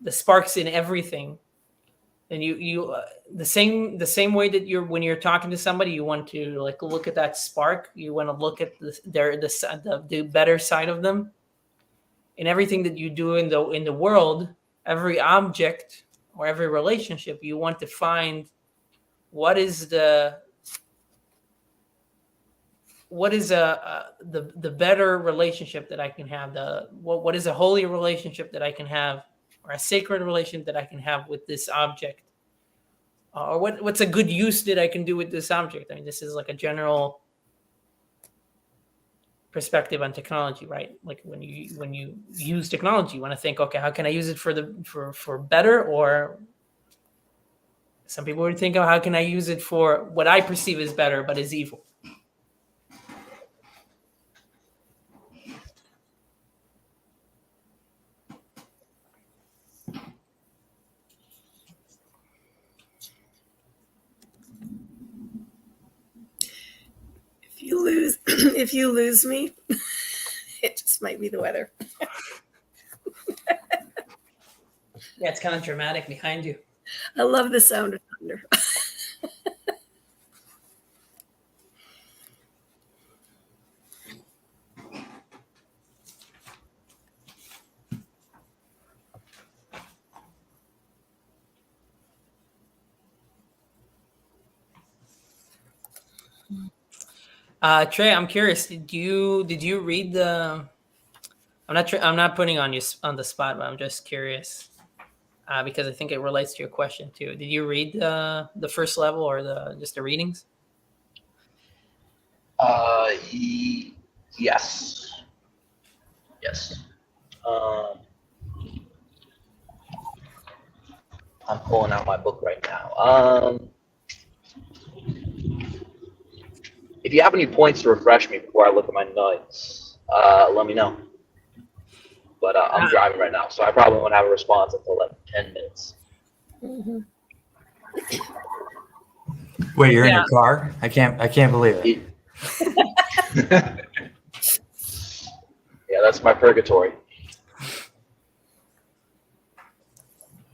S2: the sparks in everything. And you the same way that when you're talking to somebody, you want to like look at that spark. You want to look at the better side of them. In everything that you do in the world, every object or every relationship, you want to find what is the better relationship that I can have, what is a holy relationship that I can have, or a sacred relationship that I can have with this object, or what's a good use that I can do with this object. I mean, this is like a general perspective on technology, right? Like when you use technology, you want to think, okay, how can I use it for better? Or some people would think, oh, how can I use it for what I perceive as better but is evil?
S1: If you lose me, it just might be the weather.
S2: Yeah, it's kind of dramatic behind you.
S1: I love the sound of thunder.
S2: Trey, I'm curious. Did you read the? I'm not putting on you on the spot, but I'm just curious because I think it relates to your question too. Did you read the first level or just the readings?
S4: Yes. I'm pulling out my book right now. If you have any points to refresh me before I look at my notes, let me know. But I'm driving right now, so I probably won't have a response until like 10 minutes.
S1: Mm-hmm.
S3: Wait, you're in your car? I can't believe it.
S4: Yeah, that's my purgatory.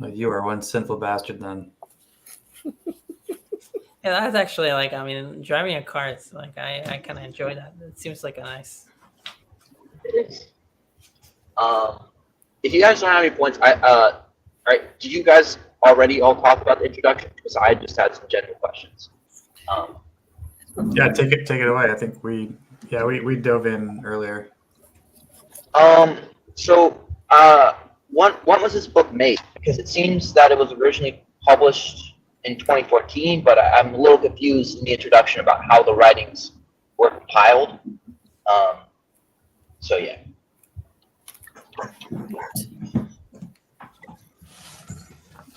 S3: Well, you are one sinful bastard then.
S2: Yeah, that's actually like, I mean, driving a car, it's like I kind of enjoy that. It seems like a nice.
S4: It is. If you guys don't have any points, all right, did you guys already all talk about the introduction? Because I just had some general questions.
S3: Yeah, take it away. I think we dove in earlier.
S4: So when was this book made? Because it seems that it was originally published in 2014, but I'm a little confused in the introduction about how the writings were compiled. So yeah.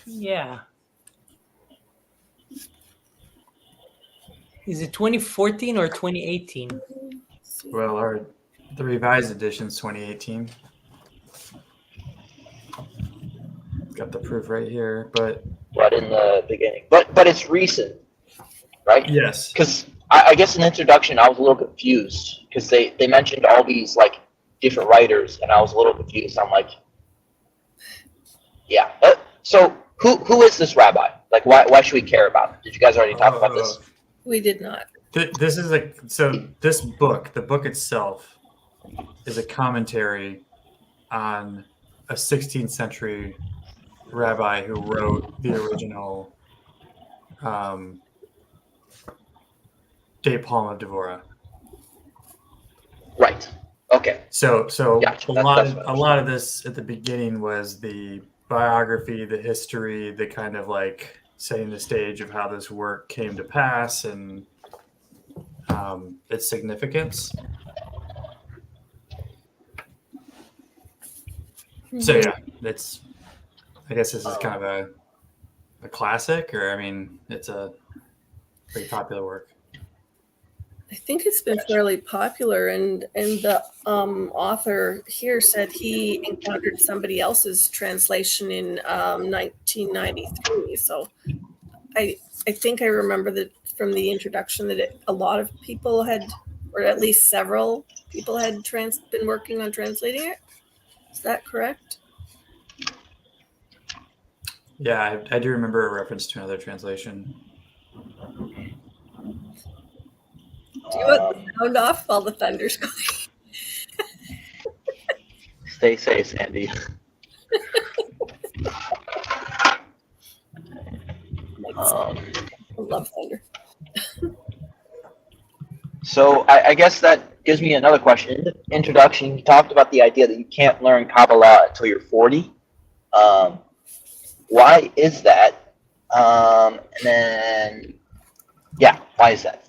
S2: Yeah. Is it 2014 or 2018?
S3: Well, the revised edition's 2018. Got the proof right here, but
S4: in the beginning, but it's recent, right?
S3: Yes.
S4: Because I guess in the introduction I was a little confused because they mentioned all these like different writers, and I was a little confused. I'm like, yeah. So who is this rabbi? Like, why should we care about him? Did you guys already talk about this?
S1: We did not.
S3: This is this book, the book itself, is a commentary on a 16th century rabbi who wrote the original De Palma Devora.
S4: Right. Okay.
S3: So
S4: Gotcha.
S3: a
S4: That's
S3: lot
S4: what
S3: a
S4: I
S3: lot of this at the beginning was the biography, the history, the kind of like setting the stage of how this work came to pass and its significance. So
S1: Mhm.
S3: yeah, it's I guess this is kind of a classic, or I mean, it's a pretty popular work.
S1: I think it's been
S4: Gotcha.
S1: fairly popular, and the author here said he encountered somebody else's translation in 1993. So I think I remember that from the introduction that a lot of people had, or at least several people had been working on translating it. Is that correct?
S3: Yeah, I do remember a reference to another translation.
S1: Do you want the
S4: Um,
S1: sound off while the thunder's going?
S4: Stay safe, Sandy.
S1: Like,
S4: Um,
S1: I love thunder.
S4: so I guess that gives me another question. In the introduction, you talked about the idea that you can't learn Kabbalah until you're 40. Um, why is that? And then, yeah, why is that?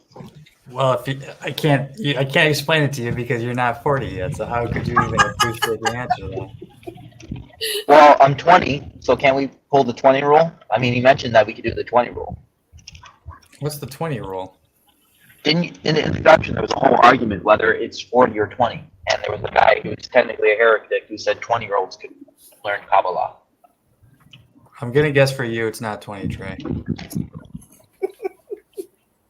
S3: Well, I can't explain it to you because you're not 40 yet. So how could you even appreciate the answer to that?
S4: Well, I'm 20, so can we pull the 20 rule? I mean, you mentioned that we could do the 20 rule.
S3: What's the 20 rule?
S4: Didn't you, in the introduction, there was a whole argument whether it's 40 or 20. And there was a guy who was technically a heretic who said 20-year-olds could learn Kabbalah.
S3: I'm gonna guess for you, it's not 20, Trey.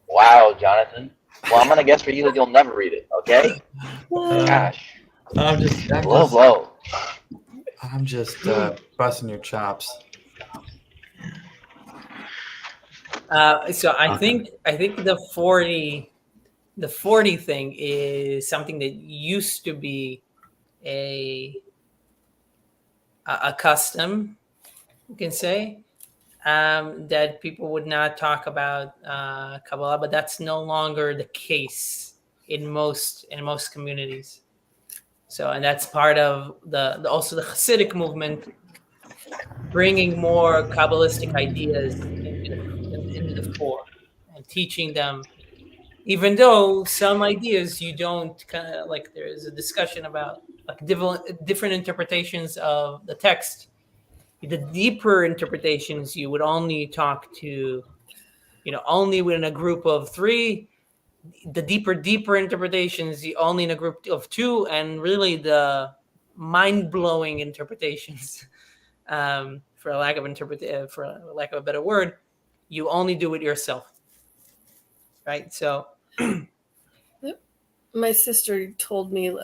S4: Wow, Jonathan. Well, I'm going to guess for you that you'll never read it, okay? Gosh.
S3: I'm just
S4: Low blow.
S3: busting your chops.
S2: So I think the 40 thing is something that used to be a custom, you can say, that people would not talk about Kabbalah, but that's no longer the case in most communities. So, and that's part of also the Hasidic movement, bringing more Kabbalistic ideas into the fore and teaching them. Even though some ideas you don't kind of like, there is a discussion about like different interpretations of the text. The deeper interpretations you would only talk to, only within a group of 3. The deeper interpretations, you only in a group of 2, and really the mind-blowing interpretations, for lack of a better word, you only do it yourself, right? So
S1: My sister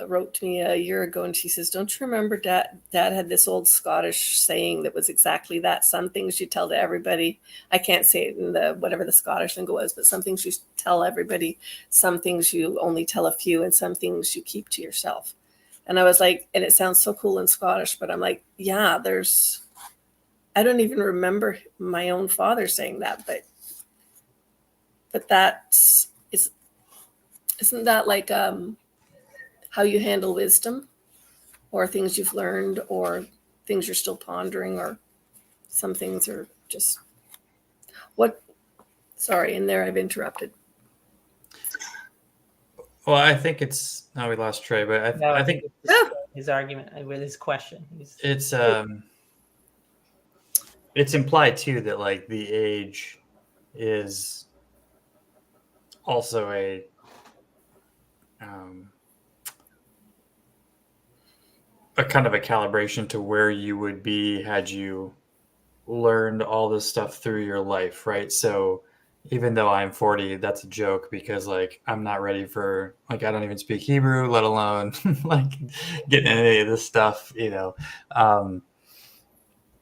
S1: wrote to me a year ago, and she says, "Don't you remember Dad had this old Scottish saying that was exactly that. Some things you tell to everybody. I can't say it in whatever the Scottish lingo was, but some things you tell everybody, some things you only tell a few, and some things you keep to yourself." And I was like, and it sounds so cool in Scottish, but I'm like, yeah, I don't even remember my own father saying that, but isn't that like how you handle wisdom, or things you've learned, or things you're still pondering, or some things are just what? Sorry, in there I've interrupted.
S3: Well, I think it's we lost Trey, but I think
S2: his argument with his question.
S3: It's implied too that like the age is also a kind of a calibration to where you would be had you learned all this stuff through your life, right? So even though I'm 40, that's a joke because like I'm not ready for like I don't even speak Hebrew, let alone like getting any of this stuff,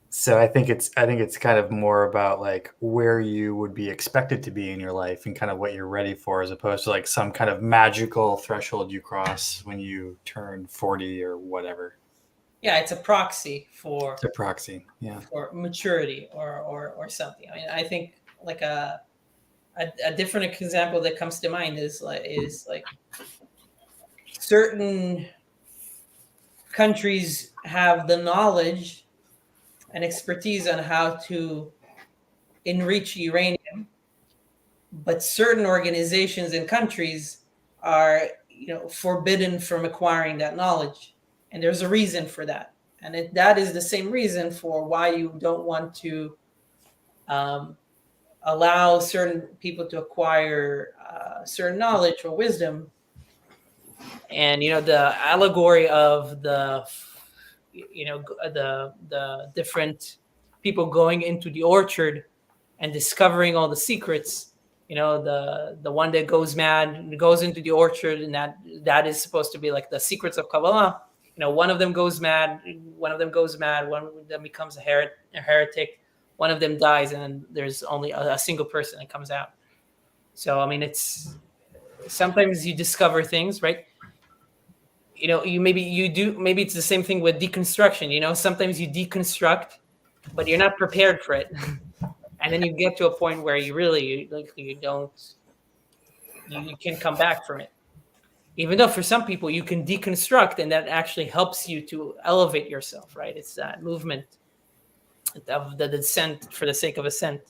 S3: So I think it's kind of more about like where you would be expected to be in your life and kind of what you're ready for, as opposed to like some kind of magical threshold you cross when you turn 40 or whatever.
S2: Yeah, it's a proxy for
S3: It's a proxy, yeah,
S2: for maturity or something. I mean, I think like a different example that comes to mind is like certain countries have the knowledge and expertise on how to enrich uranium, but certain organizations and countries are, forbidden from acquiring that knowledge, and there's a reason for that. And that is the same reason for why you don't want to allow certain people to acquire certain knowledge or wisdom. And the allegory of the different people going into the orchard and discovering all the secrets. The one that goes mad goes into the orchard, and that is supposed to be like the secrets of Kabbalah. One of them goes mad, one of them becomes a heretic, one of them dies, and then there's only a single person that comes out. So it's sometimes you discover things, right? Maybe it's the same thing with deconstruction. Sometimes you deconstruct, but you're not prepared for it. And then you get to a point where you can come back from it. Even though for some people you can deconstruct, and that actually helps you to elevate yourself, right? It's that movement of the descent for the sake of ascent.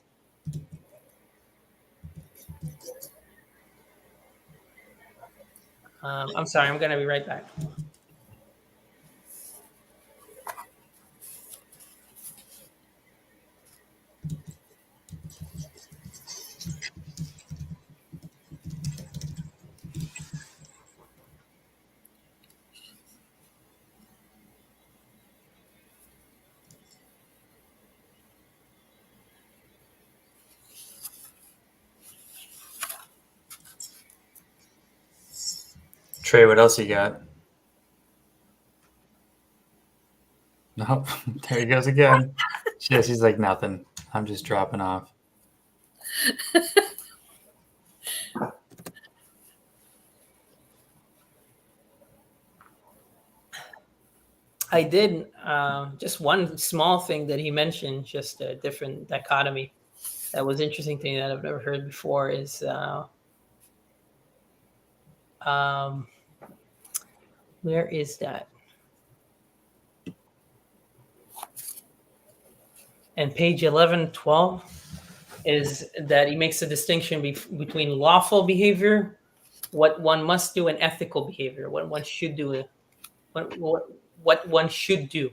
S2: I'm sorry, I'm going to be right back.
S3: Trey, what else you got? Nope. There he goes again. She's like, nothing. I'm just dropping off.
S2: I did just one small thing that he mentioned, just a different dichotomy that was interesting to me that I've never heard before is where is that? And page 1112 is that he makes a distinction between lawful behavior, what one must do, and ethical behavior, what one should do, what one should do.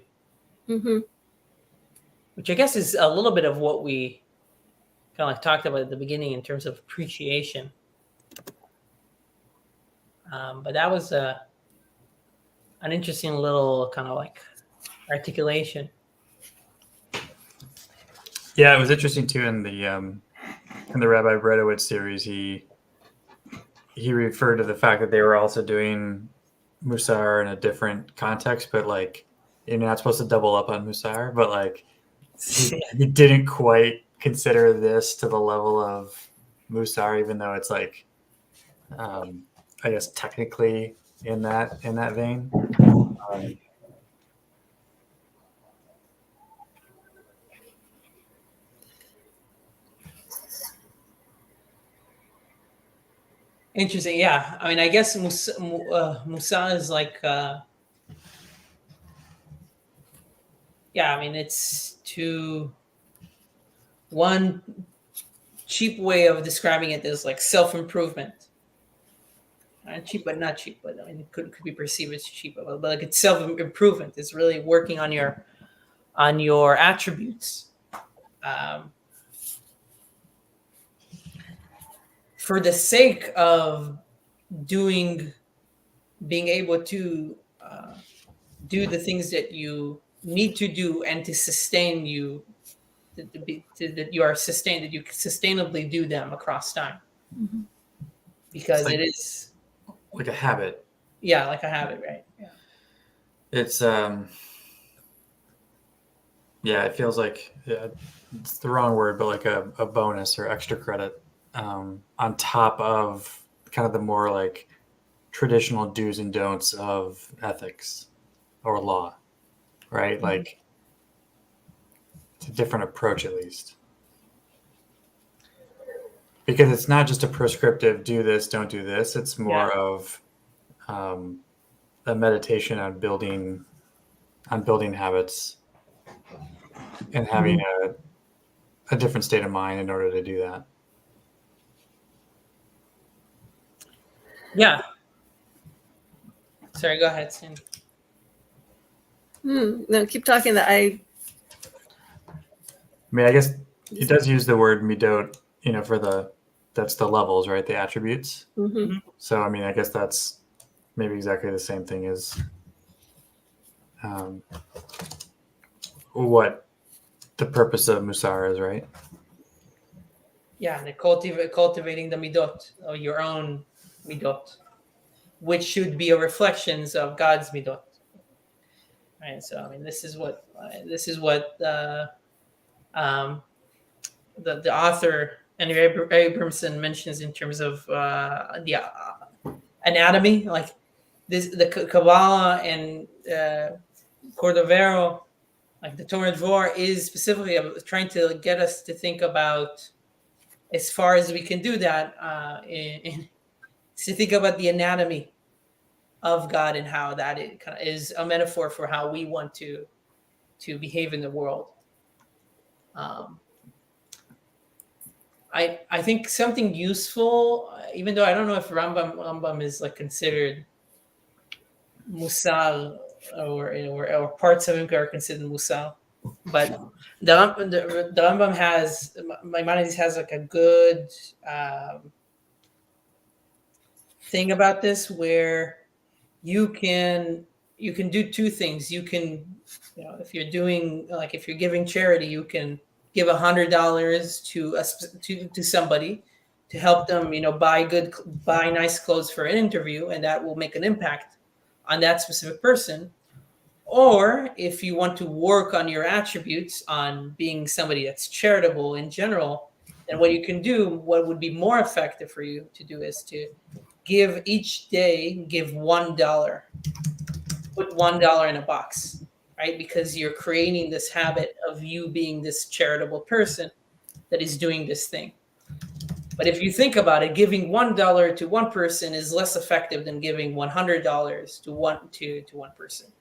S1: Mm-hmm.
S2: Which I guess is a little bit of what we kind of like talked about at the beginning in terms of appreciation. But that was an interesting little kind of like articulation.
S3: Yeah, it was interesting too in the Rabbi Bredowitz series. He referred to the fact that they were also doing Musar in a different context, but like you're not supposed to double up on Musar, but like he didn't quite consider this to the level of Musar, even though it's like I guess technically in that vein.
S2: Interesting. Yeah. I mean, I guess Musa is like, it's one cheap way of describing it is like self-improvement. Cheap, but not cheap. But I mean, it could be perceived as cheap, but like it's self-improvement. It's really working on your attributes. For the sake of being able to do the things that you need to do and to sustain you, that you are sustained, that you sustainably do them across time.
S1: Mm-hmm.
S2: Because
S3: like,
S2: it is
S3: like a habit.
S2: Yeah, like a habit, right? Yeah.
S3: It's it feels like it's the wrong word, but like a bonus or extra credit on top of kind of the more like traditional do's and don'ts of ethics or law, right? Mm-hmm. Like it's a different approach, at least, because it's not just a prescriptive do this, don't do this. It's more of a meditation on building building habits and having a different state of mind in order to do that.
S2: Yeah. Sorry, go ahead, Cindy.
S1: No, keep talking. That
S3: I mean, I guess he does use the word midot, for that's the levels, right? The attributes.
S1: Mm-hmm.
S3: So, I mean, I guess that's maybe exactly the same thing as what the purpose of Musar is, right?
S2: Yeah, and cultivating the midot, or your own midot, which should be a reflections of God's midot. Right. So, I mean, this is what the author Henry Abramson mentions in terms of the anatomy, like the Kabbalah and Cordovero, like the Torah Dvor, is specifically trying to get us to think about, as far as we can do that, to think about the anatomy of God and how that it kind of is a metaphor for how we want to behave in the world. I think something useful, even though I don't know if Rambam is like considered Musal, or parts of him are considered Musal, but the Rambam has, Maimonides has like a good thing about this, where you can do two things. You can, if you're doing, like, if you're giving charity, you can give $100 to somebody to help them, buy nice clothes for an interview, and that will make an impact on that specific person. Or if you want to work on your attributes, on being somebody that's charitable in general, then what you can do, what would be more effective for you to do, is to give each day, give $1. Put $1 in a box, right? Because you're creating this habit of you being this charitable person that is doing this thing. But if you think about it, giving $1 to one person is less effective than giving $100 to one person.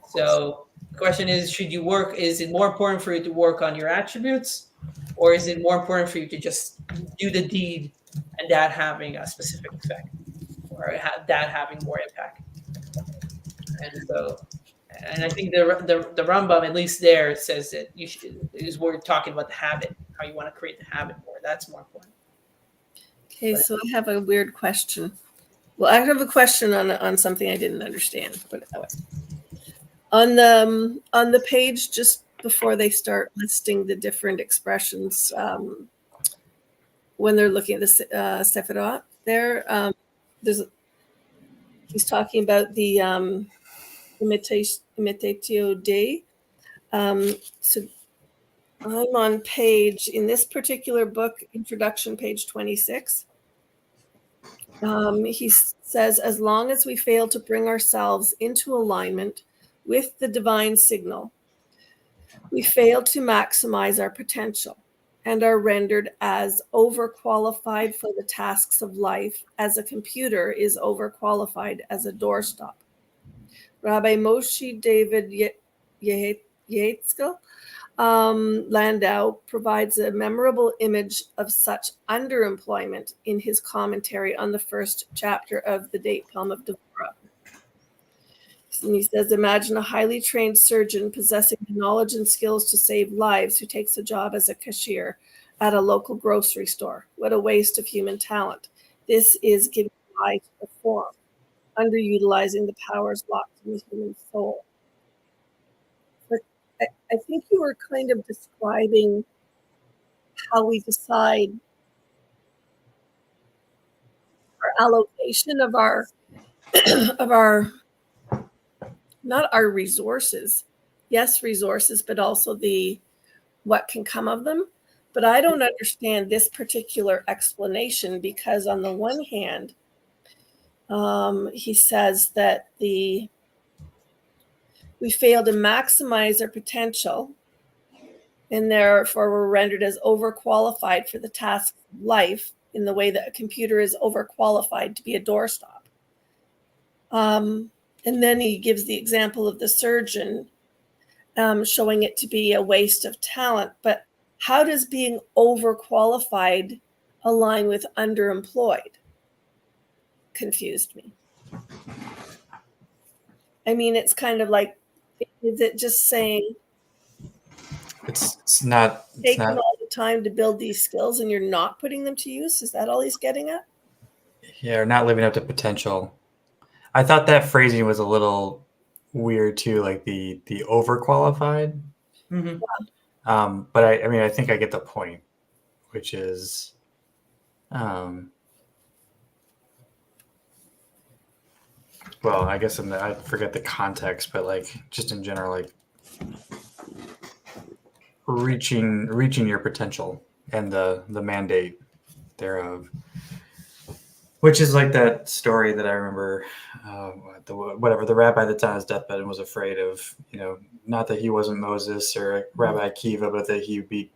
S2: So the question is, is it more important for you to work on your attributes, or is it more important for you to just do the deed and that having a specific effect, or that having more impact? And I think the Rambam, at least there, says that we're talking about the habit, how you want to create the habit more. That's more important.
S1: Okay, so I have a weird question. Well, I have a question on something I didn't understand. Put it that way. On the page just before they start listing the different expressions, when they're looking at the Sefirot, he's talking about the imitatio Dei. So I'm on in this particular book, Introduction, page 26. He says, as long as we fail to bring ourselves into alignment with the divine signal, we fail to maximize our potential and are rendered as overqualified for the tasks of life as a computer is overqualified as a doorstop. Rabbi Moshe David Yehitzkel Landau provides a memorable image of such underemployment in his commentary on the first chapter of the date poem of Devorah. And he says, imagine a highly trained surgeon possessing the knowledge and skills to save lives who takes a job as a cashier at a local grocery store. What a waste of human talent. This is giving life a form, underutilizing the powers locked in the human soul. But I think you were kind of describing how we decide our allocation of our not our resources. Yes, resources, but also what can come of them. But I don't understand this particular explanation, because on the one hand, he says that we fail to maximize our potential, and therefore we're rendered as overqualified for the task of life, in the way that a computer is overqualified to be a doorstop. And And then he gives the example of the surgeon, showing it to be a waste of talent. But how does being overqualified align with underemployed? Confused me. I mean, it's kind of like, is it just saying
S3: It's not. It's
S1: taking
S3: not.
S1: all the time to build these skills and you're not putting them to use? Is that all he's getting at?
S3: Yeah, or not living up to potential. I thought that phrasing was a little weird too, like the overqualified.
S2: Mhm.
S3: But I mean, I think I get the point, which is, well, I guess I forget the context, but like just in general, like reaching your potential and the mandate thereof, which is like that story that I remember, the rabbi that's on his deathbed and was afraid of, not that he wasn't Moses or Rabbi Akiva, but that he'd be,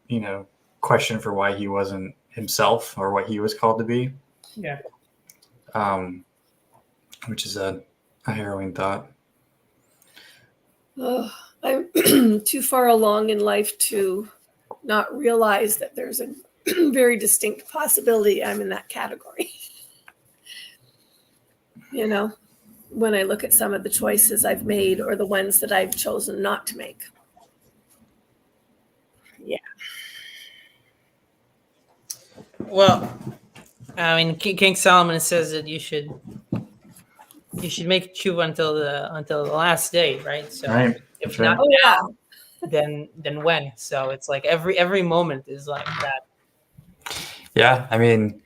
S3: questioned for why he wasn't himself or what he was called to be.
S2: Yeah.
S3: Which is a harrowing thought.
S1: Oh, I'm too far along in life to not realize that there's a very distinct possibility I'm in that category. When I look at some of the choices I've made or the ones that I've chosen not to make. Yeah.
S2: Well, I mean, King Solomon says that you should make tshuva until the last day, right? So
S3: Right.
S2: if
S3: Right.
S2: not
S1: Oh yeah.
S2: then when? So it's like every moment is like that.
S3: Yeah, I mean,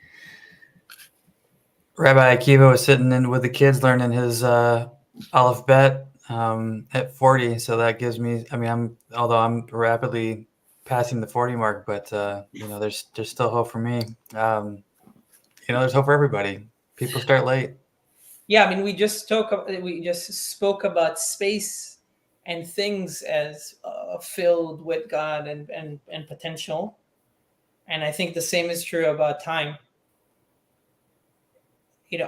S3: Rabbi Akiva was sitting in with the kids learning his Aleph Bet at 40, so that gives me. I mean, although I'm rapidly passing the 40 mark, but there's still hope for me. There's hope for everybody. People start late.
S2: Yeah, I mean, we just spoke about space and things as filled with God and potential, and I think the same is true about time.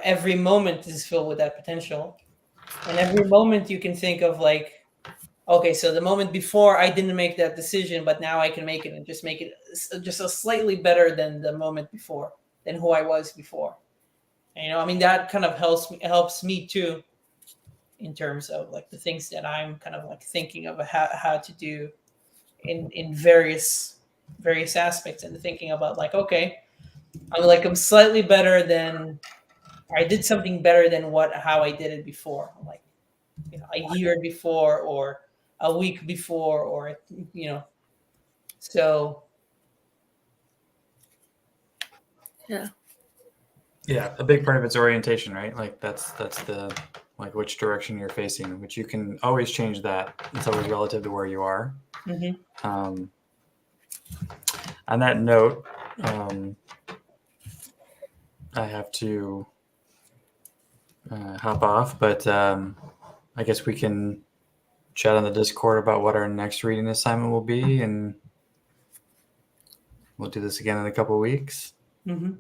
S2: Every moment is filled with that potential, and every moment you can think of like, okay, so the moment before I didn't make that decision, but now I can make it and just make it just a slightly better than the moment before, than who I was before. And, I mean, that kind of helps me too, in terms of like the things that I'm kind of like thinking of how to do in various aspects, and thinking about like, okay, I'm slightly better than, I did something better than how I did it before, like a year before or a week before, or so
S3: Yeah, a big part of it's orientation, right? Like that's the like which direction you're facing, which you can always change that. It's always relative to where you are.
S2: Mm-hmm.
S3: On that note, I have to hop off, but I guess we can chat on the Discord about what our next reading assignment will be, and we'll do this again in a couple of weeks.
S2: Mm-hmm.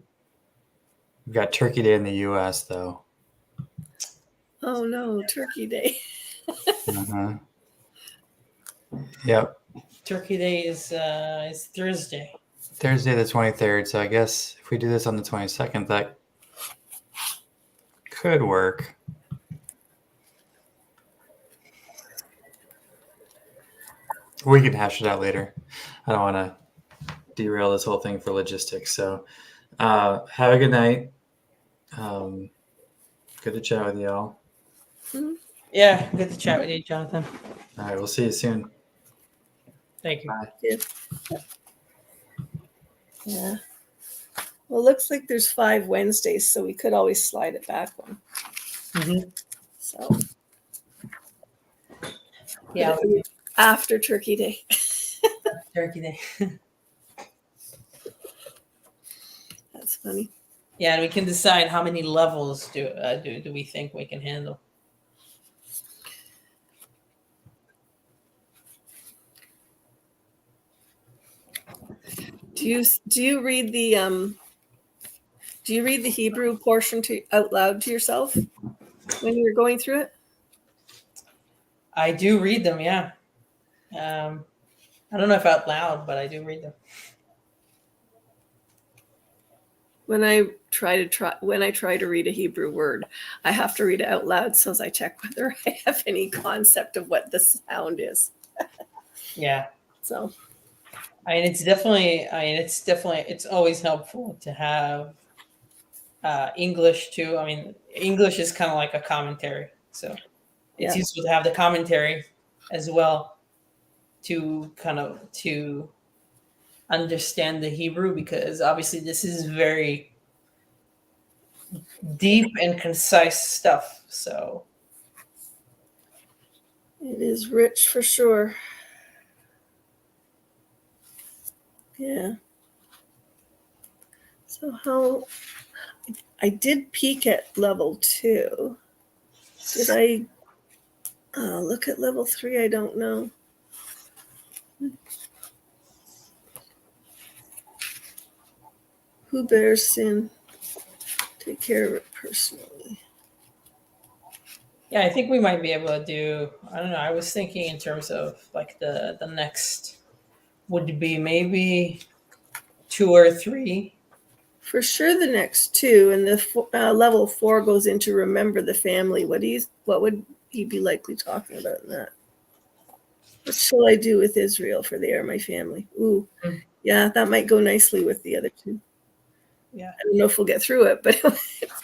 S3: We've got Turkey Day in the U.S. though.
S1: Oh no, Turkey Day.
S3: Uh-huh. Yep.
S2: Turkey Day is Thursday.
S3: Thursday the 23rd. So I guess if we do this on the 22nd, that could work. We can hash it out later. I don't want to derail this whole thing for logistics. So have a good night. Good to chat with y'all.
S2: Yeah, good to chat with you, Jonathan.
S3: All right, we'll see you soon.
S2: Thank you.
S3: Bye.
S1: Yeah. Well, it looks like there's 5 Wednesdays, so we could always slide it back one.
S2: Mm-hmm.
S1: So
S2: Yeah,
S1: after Turkey Day.
S2: Turkey Day.
S1: That's funny.
S2: Yeah, and we can decide how many levels do we think we can handle.
S1: Do you read the Hebrew portion out loud to yourself when you're going through it?
S2: I do read them, yeah. I don't know if out loud, but I do read them.
S1: When I try to read a Hebrew word, I have to read it out loud so as I check whether I have any concept of what the sound is.
S2: Yeah.
S1: So
S2: it's always helpful to have English too. I mean, English is kind of like a commentary, so it's
S1: yeah,
S2: useful to have the commentary as well to understand the Hebrew, because obviously this is very deep and concise stuff. So
S1: it is rich for sure. Yeah. So how I did peek at level 2. Did I look at level 3? I don't know. Who bears sin? Take care of it personally.
S2: yeah, I think we might be able to do. I don't know. I was thinking in terms of like the next would be maybe 2 or 3.
S1: For sure, the next 2, and the level 4 goes into remember the family. What would he be likely talking about in that? What shall I do with Israel? For they are my family. Ooh, yeah, that might go nicely with the other 2.
S2: Yeah.
S1: I don't know if we'll get through it, but it'll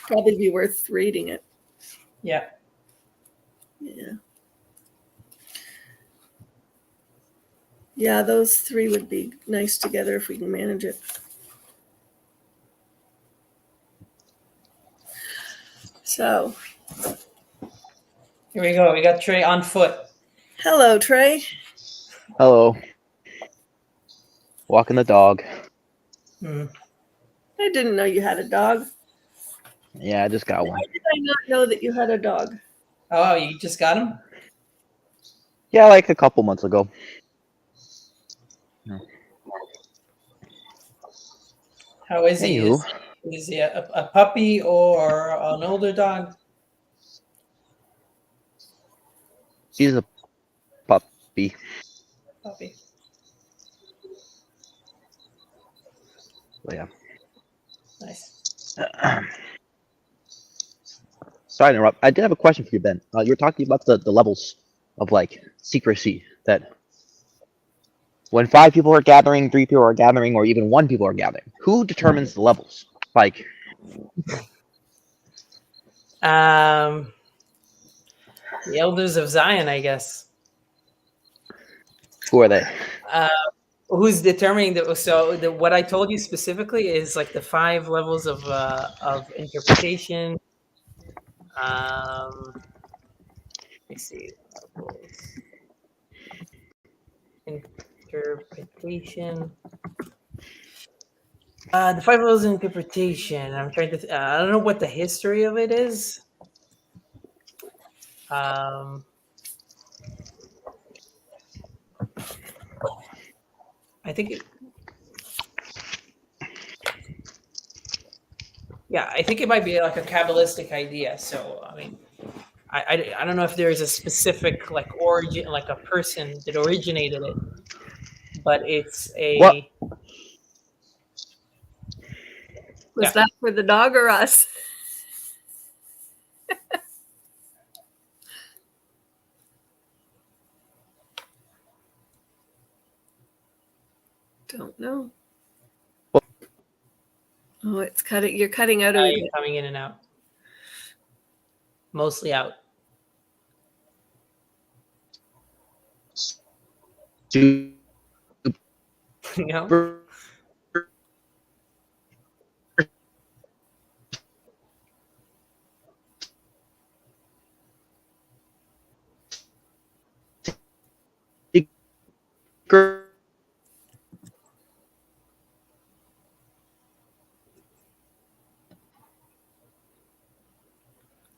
S1: probably be worth reading it.
S2: Yeah.
S1: Yeah. Yeah, those 3 would be nice together if we can manage it. So,
S2: Here we go. We got Trey on foot.
S1: hello, Trey.
S5: Hello. Walking the dog.
S2: Hmm.
S1: I didn't know you had a dog.
S5: Yeah, I just got one.
S1: Why did I not know that you had a dog?
S2: Oh, you just got him?
S5: Yeah, like a couple months ago.
S2: How is he?
S5: Anywho.
S2: Is he a puppy or an older dog?
S5: He's a puppy.
S2: Puppy.
S5: So, yeah.
S2: Nice.
S5: Sorry to interrupt. I did have a question for you, Ben. You were talking about the levels of like secrecy, that when 5 people are gathering, 3 people are gathering, or even 1 people are gathering. Who determines the levels? Like,
S2: The elders of Zion, I guess.
S5: who are they?
S2: Who's determining the? So what I told you specifically is like the 5 levels of interpretation. Let me see. Interpretation. The 5 levels of interpretation. I'm trying to. I don't know what the history of it is. I think it. Yeah, I think it might be like a Kabbalistic idea. So, I mean, I don't know if there is a specific like origin, like a person that originated it, but it's a.
S5: What?
S1: Was
S2: Yeah.
S1: that for the dog or us? Don't know. Oh, it's cutting. You're cutting out a wee
S2: You're
S1: bit.
S2: coming in and out. Mostly out.
S5: Do
S2: You know?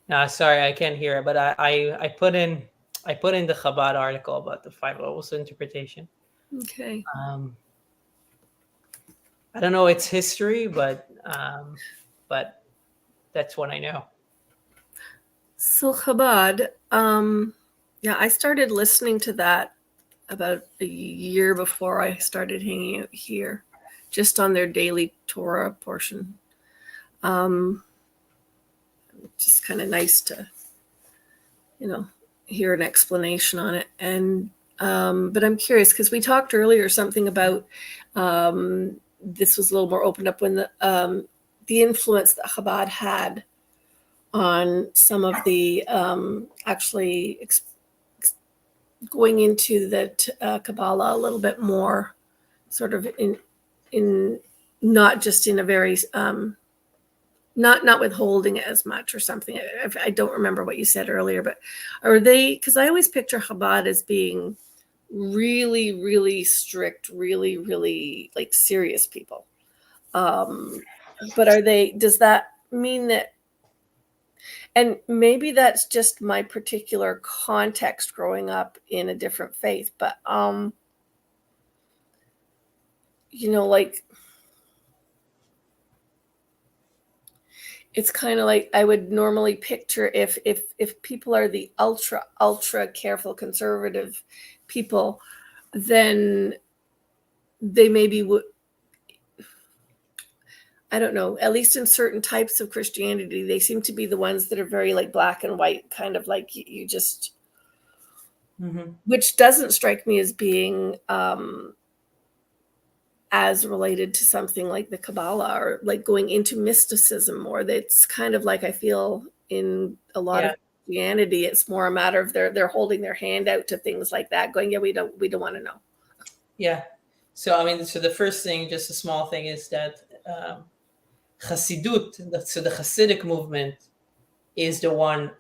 S2: No, sorry, I can't hear it. But I put in the Chabad article about the 5 levels of interpretation.
S1: Okay.
S2: I don't know its history, but that's what I know.
S1: So Chabad, Yeah, I started listening to that about a year before I started hanging out here, just on their daily Torah portion. Just kind of nice to, hear an explanation on it. And but I'm curious because we talked earlier something about this was a little more opened up when the influence that Chabad had on some of the actually going into the Kabbalah a little bit more, sort of in not just in a very not withholding it as much or something. I don't remember what you said earlier, but are they? Because I always picture Chabad as being really, really strict, really, really like serious people. But are they? Does that mean that? And maybe that's just my particular context growing up in a different faith, but like it's kind of like I would normally picture if people are the ultra careful conservative people, then they maybe would, I don't know, at least in certain types of Christianity, they seem to be the ones that are very like black and white, kind of like you just, which doesn't strike me as being as related to something like the Kabbalah or like going into mysticism more. That's kind of like, I feel in a lot of Christianity, it's more a matter of they're holding their hand out to things like that, going, yeah, we don't want to know.
S2: Yeah. So I mean, so the first thing, just a small thing, is that Chassidut, so the Hasidic movement, is the movement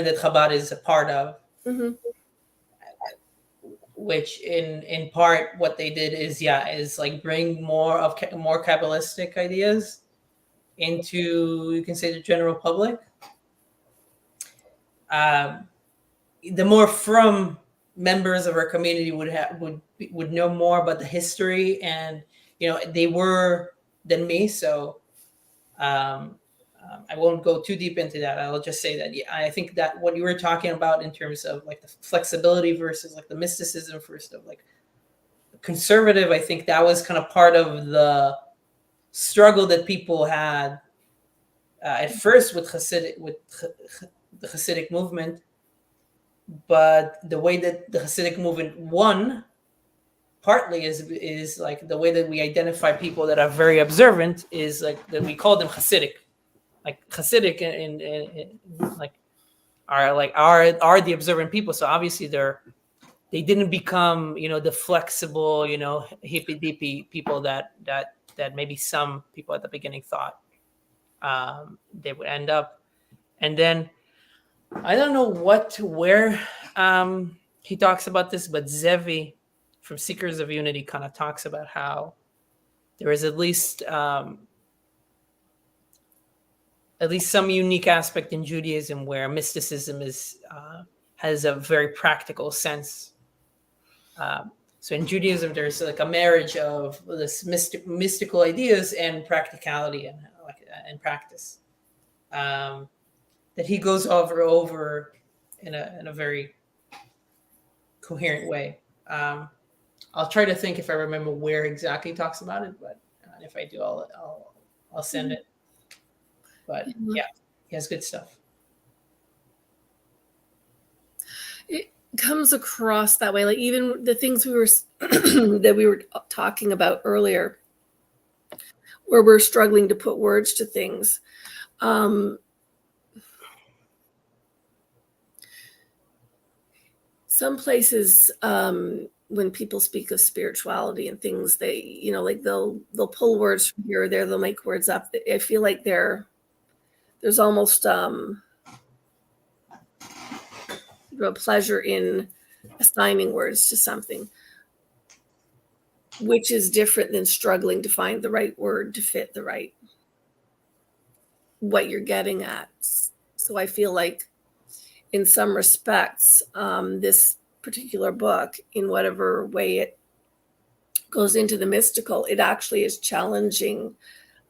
S2: that Chabad is a part of.
S1: Mm-hmm.
S2: Which in part what they did is like bring more Kabbalistic ideas into, you can say, the general public. The more from members of our community would know more about the history, and they were than me, so I won't go too deep into that. I'll just say that I think that what you were talking about in terms of like the flexibility versus like the mysticism versus of like conservative, I think that was kind of part of the struggle that people had at first with the Hasidic movement. But the way that the Hasidic movement won partly is like the way that we identify people that are very observant is like that we call them Hasidic. Like Hasidic and like are the observant people. So obviously they didn't become the flexible hippy dippy people that maybe some people at the beginning thought they would end up. And then I don't know where he talks about this, but Zevi from Seekers of Unity kind of talks about how there is at least some unique aspect in Judaism where mysticism has a very practical sense. So in Judaism, there's like a marriage of this mystical ideas and practicality and practice that he goes over in a very coherent way. I'll try to think if I remember where exactly he talks about it, but if I do, I'll send it. But yeah, he has good stuff.
S1: It comes across that way, like even the things that we were talking about earlier, where we're struggling to put words to things. Some places, when people speak of spirituality and things, they, like they'll pull words from here or there, they'll make words up. I feel like there's almost a pleasure in assigning words to something, which is different than struggling to find the right word to fit what you're getting at. So I feel like in some respects, this particular book, in whatever way it goes into the mystical, it actually is challenging.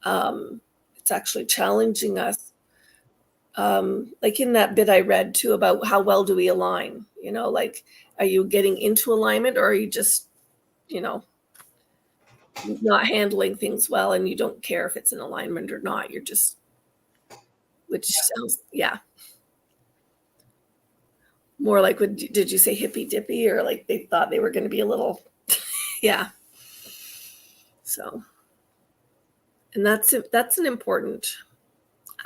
S1: It's actually challenging us like in that bit I read too about how well do we align, like, are you getting into alignment, or are you just, not handling things well, and you don't care if it's in alignment or not. You're just, which sounds, yeah, more like, did you say hippy dippy, or like they thought they were going to be a little, yeah. So, and that's an important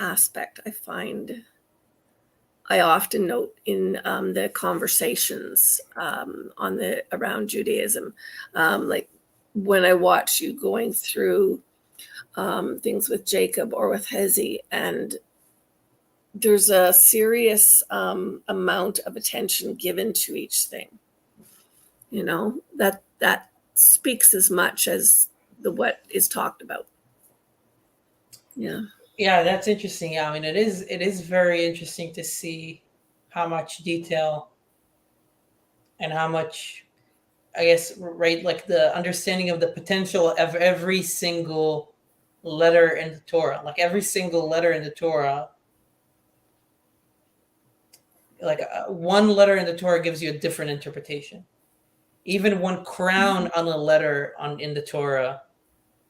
S1: aspect, I find. I often note in the conversations around Judaism, like when I watch you going through things with Jacob or with Hezi, and there's a serious amount of attention given to each thing. That speaks as much as what is talked about. Yeah.
S2: Yeah, that's interesting. Yeah, I mean, it is very interesting to see how much detail and how much, I guess, right, like the understanding of the potential of every single letter in the Torah. Like every single letter in the Torah, like one letter in the Torah gives you a different interpretation. Even one crown on a letter in the Torah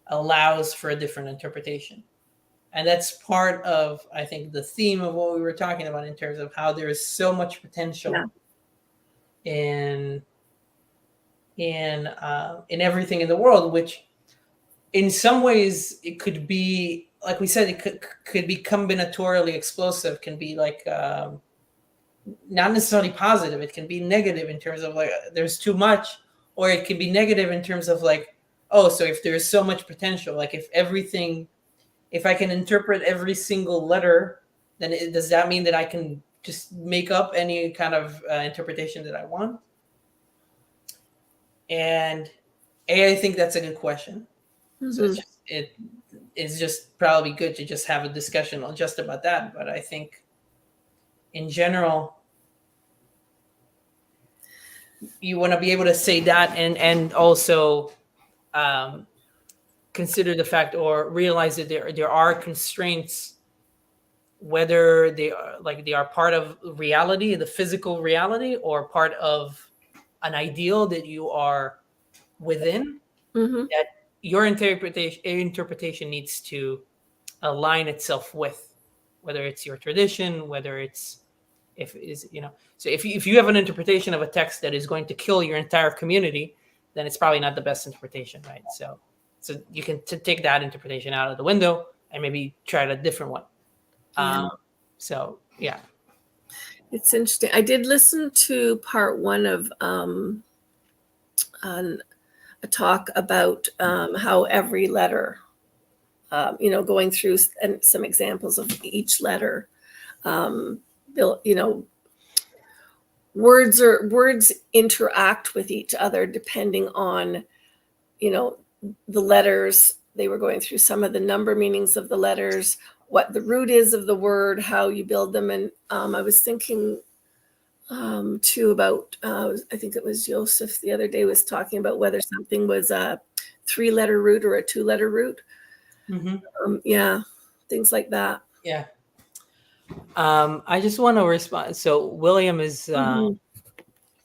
S2: allows for a different interpretation. And that's part of, I think, the theme of what we were talking about in terms of how there is so much potential in everything in the world, which in some ways it could be, like we said, it could be combinatorially explosive, can be like not necessarily positive. It can be negative in terms of like there's too much, or it can be negative in terms of like, oh, so if there's so much potential, like if I can interpret every single letter, then does that mean that I can just make up any kind of interpretation that I want? And I think that's a good question. Mm-hmm. So it's just probably good to just have a discussion on just about that. But I think in general, you want to be able to say that and also consider the fact or realize that there are constraints, whether they are part of reality, the physical reality, or part of an ideal that you are within, that your interpretation needs to align itself with, whether it's your tradition, whether it's so if you have an interpretation of a text that is going to kill your entire community, then it's probably not the best interpretation, right? So you can take that interpretation out of the window and maybe try a different one. So yeah,
S1: it's interesting. I did listen to part one of a talk about how every letter, going through and some examples of each letter, words interact with each other depending on, the letters. They were going through some of the number meanings of the letters, what the root is of the word, how you build them. And I was thinking too about, I think it was Joseph the other day was talking about whether something was a 3-letter root or a 2-letter root. Things like that.
S2: Yeah. I just want to respond. So William is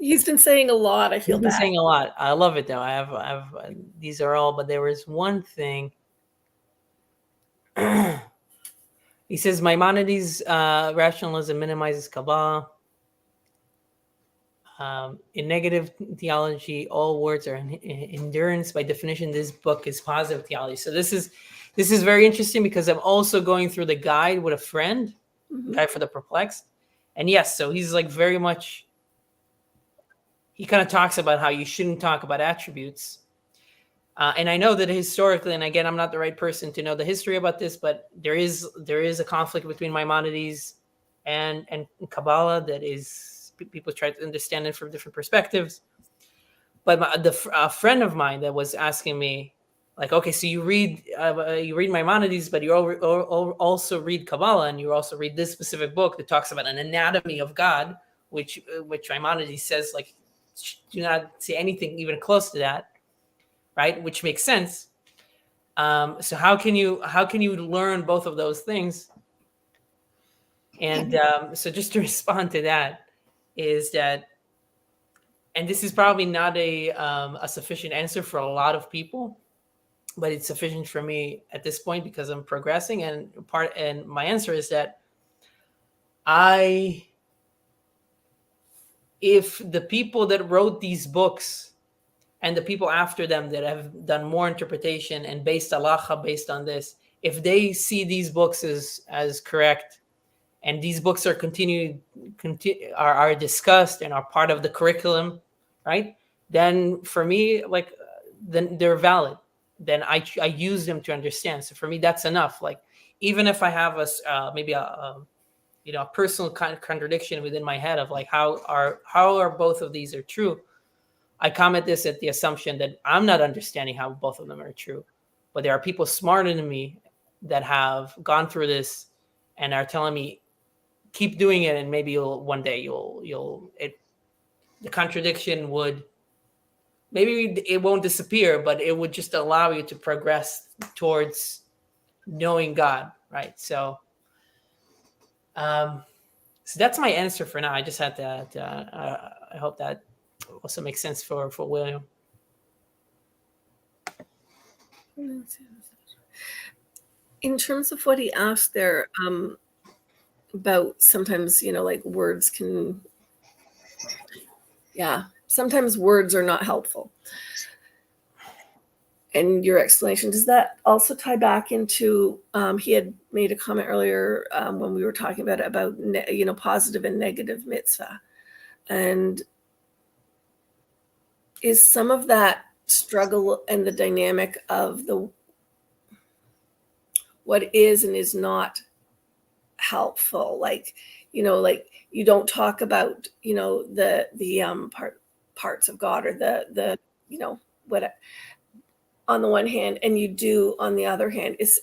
S1: he's been saying a lot. I feel
S2: he's been saying a lot. I love it though. I have these are all, but there was one thing. He says Maimonides' rationalism minimizes Kabbalah. In negative theology, all words are endurance. By definition, this book is positive theology. So this is very interesting because I'm also going through the guide with a friend, Guide for the Perplexed. And yes, so he's like very much, he kind of talks about how you shouldn't talk about attributes. And I know that historically, and again, I'm not the right person to know the history about this, but there is a conflict between Maimonides and Kabbalah that is, people try to understand it from different perspectives. But a friend of mine that was asking me, like, okay, so you read Maimonides, but you also read Kabbalah, and you also read this specific book that talks about an anatomy of God, which Maimonides says, like, do not say anything even close to that, right? Which makes sense. So how can you learn both of those things? And so just to respond to that is that, and this is probably not a sufficient answer for a lot of people, but it's sufficient for me at this point because I'm progressing. And my answer is that if the people that wrote these books and the people after them that have done more interpretation and based halacha based on this, if they see these books as correct, and these books are are discussed and are part of the curriculum, right? Then for me, like, then they're valid. Then I use them to understand. So for me, that's enough. Like, even if I have maybe a personal kind of contradiction within my head of like how are both of these are true, I comment this at the assumption that I'm not understanding how both of them are true, but there are people smarter than me that have gone through this and are telling me keep doing it, and maybe one day the contradiction would, maybe it won't disappear, but it would just allow you to progress towards knowing God, right? So that's my answer for now. I just had that. I hope that also makes sense for William.
S1: In terms of what he asked there, about sometimes, like words can, sometimes words are not helpful. And your explanation, does that also tie back into, he had made a comment earlier when we were talking about positive and negative mitzvah. And is some of that struggle and the dynamic of what is and is not helpful, like you don't talk about the parts of God, or the what on the one hand, and you do on the other hand. Is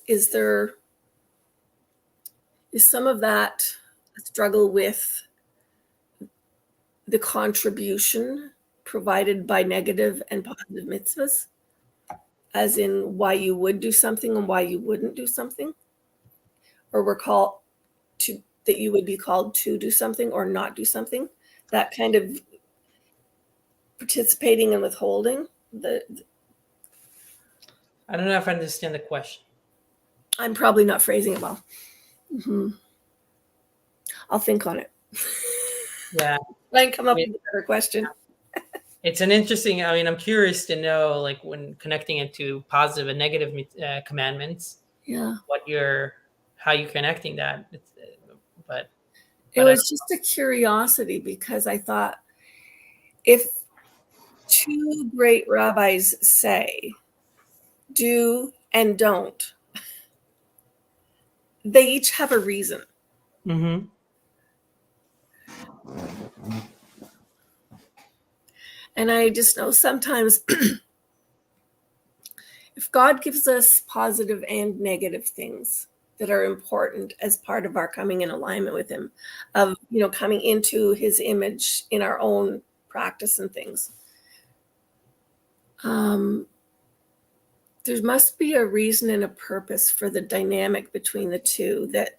S1: some of that a struggle with the contribution provided by negative and positive mitzvahs, as in why you would do something and why you wouldn't do something, or that you would be called to do something or not do something, that kind of participating and withholding.
S2: I don't know if I understand the question.
S1: I'm probably not phrasing it well. Mm-hmm. I'll think on it.
S2: Yeah.
S1: I can come up with a better question.
S2: It's an interesting, I'm curious to know, like, when connecting it to positive and negative commandments, how you're connecting that. But
S1: it was just a curiosity, because I thought, if two great rabbis say do and don't, they each have a reason.
S2: Mm-hmm.
S1: And I just know sometimes if God gives us positive and negative things that are important as part of our coming in alignment with him, of coming into his image in our own practice and things, there must be a reason and a purpose for the dynamic between the two, that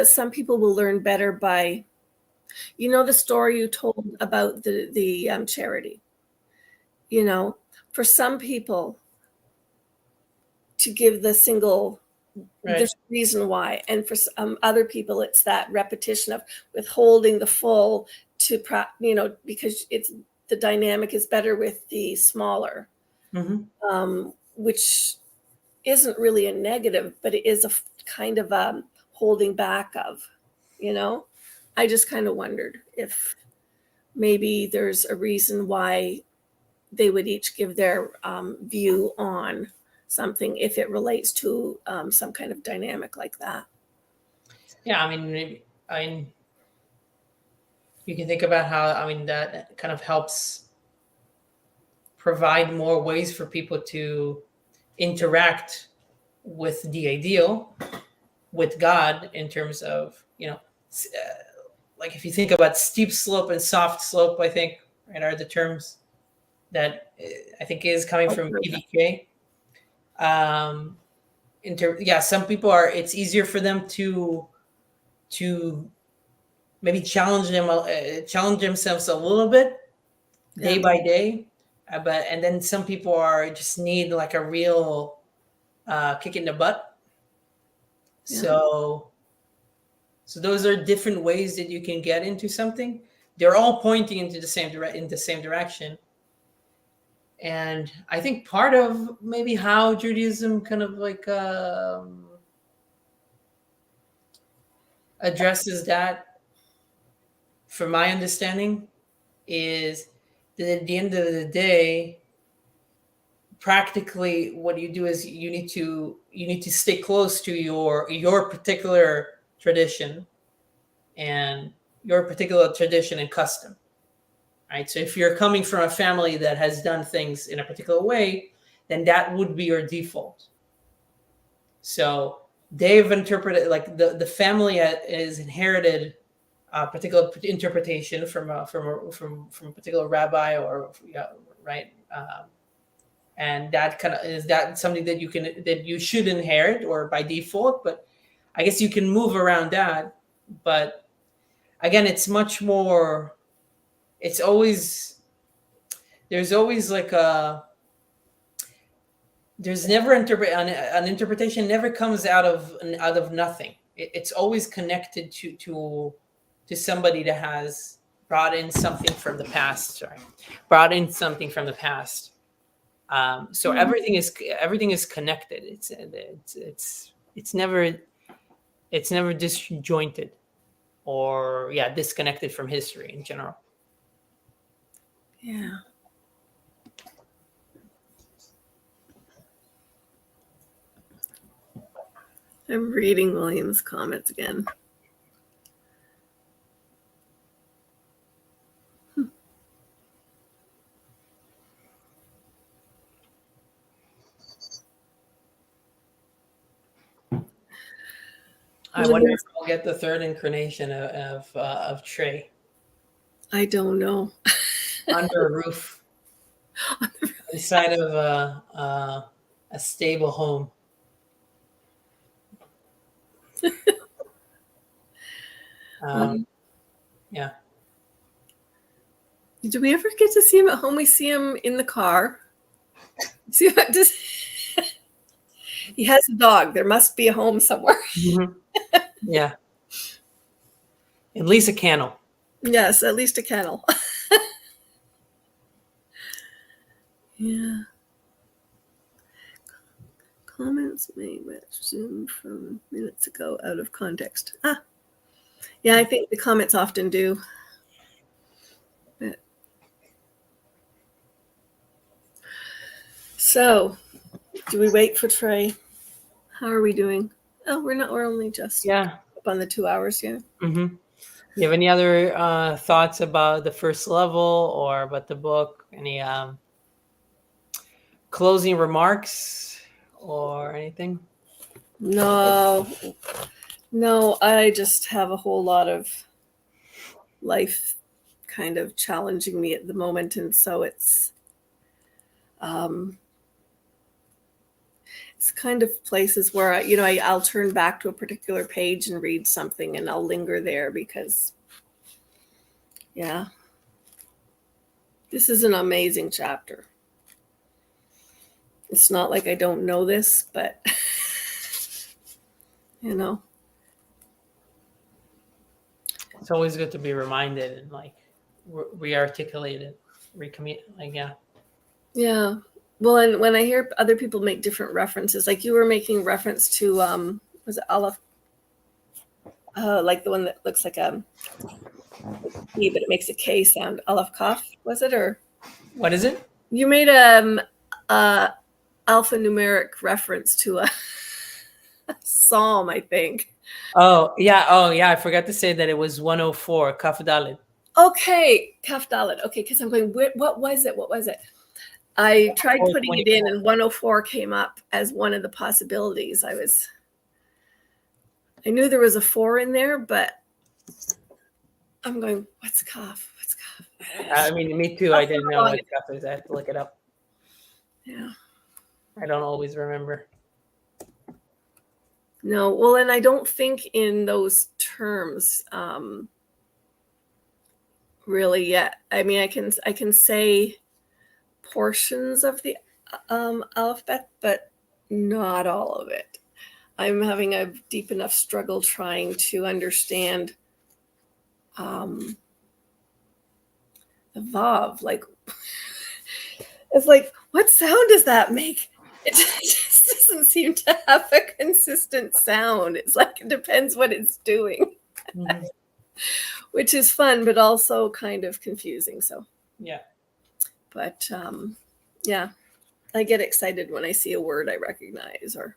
S1: some people will learn better by the story you told about the charity. For some people, to give the single,
S2: right,
S1: there's a reason why, and for some other people, it's that repetition of withholding the full because it's the dynamic is better with the smaller,
S2: mm-hmm.
S1: Which isn't really a negative, but it is a kind of holding back of, I just kind of wondered if maybe there's a reason why they would each give their view on something, if it relates to some kind of dynamic like that.
S2: Yeah, maybe you can think about how that kind of helps provide more ways for people to interact with the ideal, with God, in terms of like, if you think about steep slope and soft slope, I think, right, are the terms that I think is coming from PDK. Some people it's easier for them to to maybe challenge themselves a little bit day
S1: Yeah.
S2: by day. And then some people are just need like a real kick in the butt.
S1: Yeah.
S2: So those are different ways that you can get into something. They're all pointing into the same direction. And I think part of maybe how Judaism kind of like addresses that, from my understanding, is that at the end of the day, practically what you do is you need to stay close to your particular tradition and custom, right? So if you're coming from a family that has done things in a particular way, then that would be your default. So they've interpreted, like the family is inherited a particular interpretation from a particular rabbi, or right, and that kind of is that something that you should inherit or by default. But I guess you can move around that. But again, it's much more. It's always there's always like a there's never an interpretation never comes out of nothing. It's always connected to somebody that has brought in something from the past. So everything is connected. It's never disjointed or disconnected from history in general.
S1: Yeah. I'm reading William's comments again.
S2: I wonder if I'll get the third incarnation of Trey.
S1: I don't know.
S2: Under a roof, inside of a stable home. Yeah.
S1: Do we ever get to see him at home? We see him in the car. See what does he has a dog. There must be a home somewhere.
S2: Mm-hmm. Yeah. At least a kennel.
S1: Yes, at least a kennel. Yeah. Comments made from minutes ago out of context. Yeah, I think the comments often do. So, do we wait for Trey? How are we doing? Oh, we're not. We're only just up on the 2 hours. Yeah.
S2: Mm-hmm. You have any other thoughts about the first level or about the book? Any closing remarks or anything?
S1: No, I just have a whole lot of life kind of challenging me at the moment, and so it's kind of places where I'll turn back to a particular page and read something, and I'll linger there because, this is an amazing chapter. It's not like I don't know this, but
S2: It's always good to be reminded and like re-articulated,
S1: Yeah. Well, and when I hear other people make different references, like you were making reference to, was it Aleph? Like the one that looks like a E, but it makes a K sound. Aleph Kaf, was it? Or
S2: what is it?
S1: You made alphanumeric reference to a psalm, I think.
S2: Oh yeah. I forgot to say that it was 104 Kaf Dalet.
S1: Okay, Kaf Dalet. Okay, because I'm going, what was it? I tried putting it in, and 104 came up as one of the possibilities. I knew there was a 4 in there, but I'm going, what's Kaf?
S2: I mean, me too. I didn't know what Kaf is. I have to look it up.
S1: Yeah.
S2: I don't always remember.
S1: No, well, and I don't think in those terms really yet. I mean, I can say portions of the alphabet, but not all of it. I'm having a deep enough struggle trying to understand the vav. Like, it's like, what sound does that make? It just doesn't seem to have a consistent sound. It's like it depends what it's doing,
S2: Mhm.
S1: which is fun, but also kind of confusing. So,
S2: Yeah.
S1: but yeah, I get excited when I see a word I recognize, or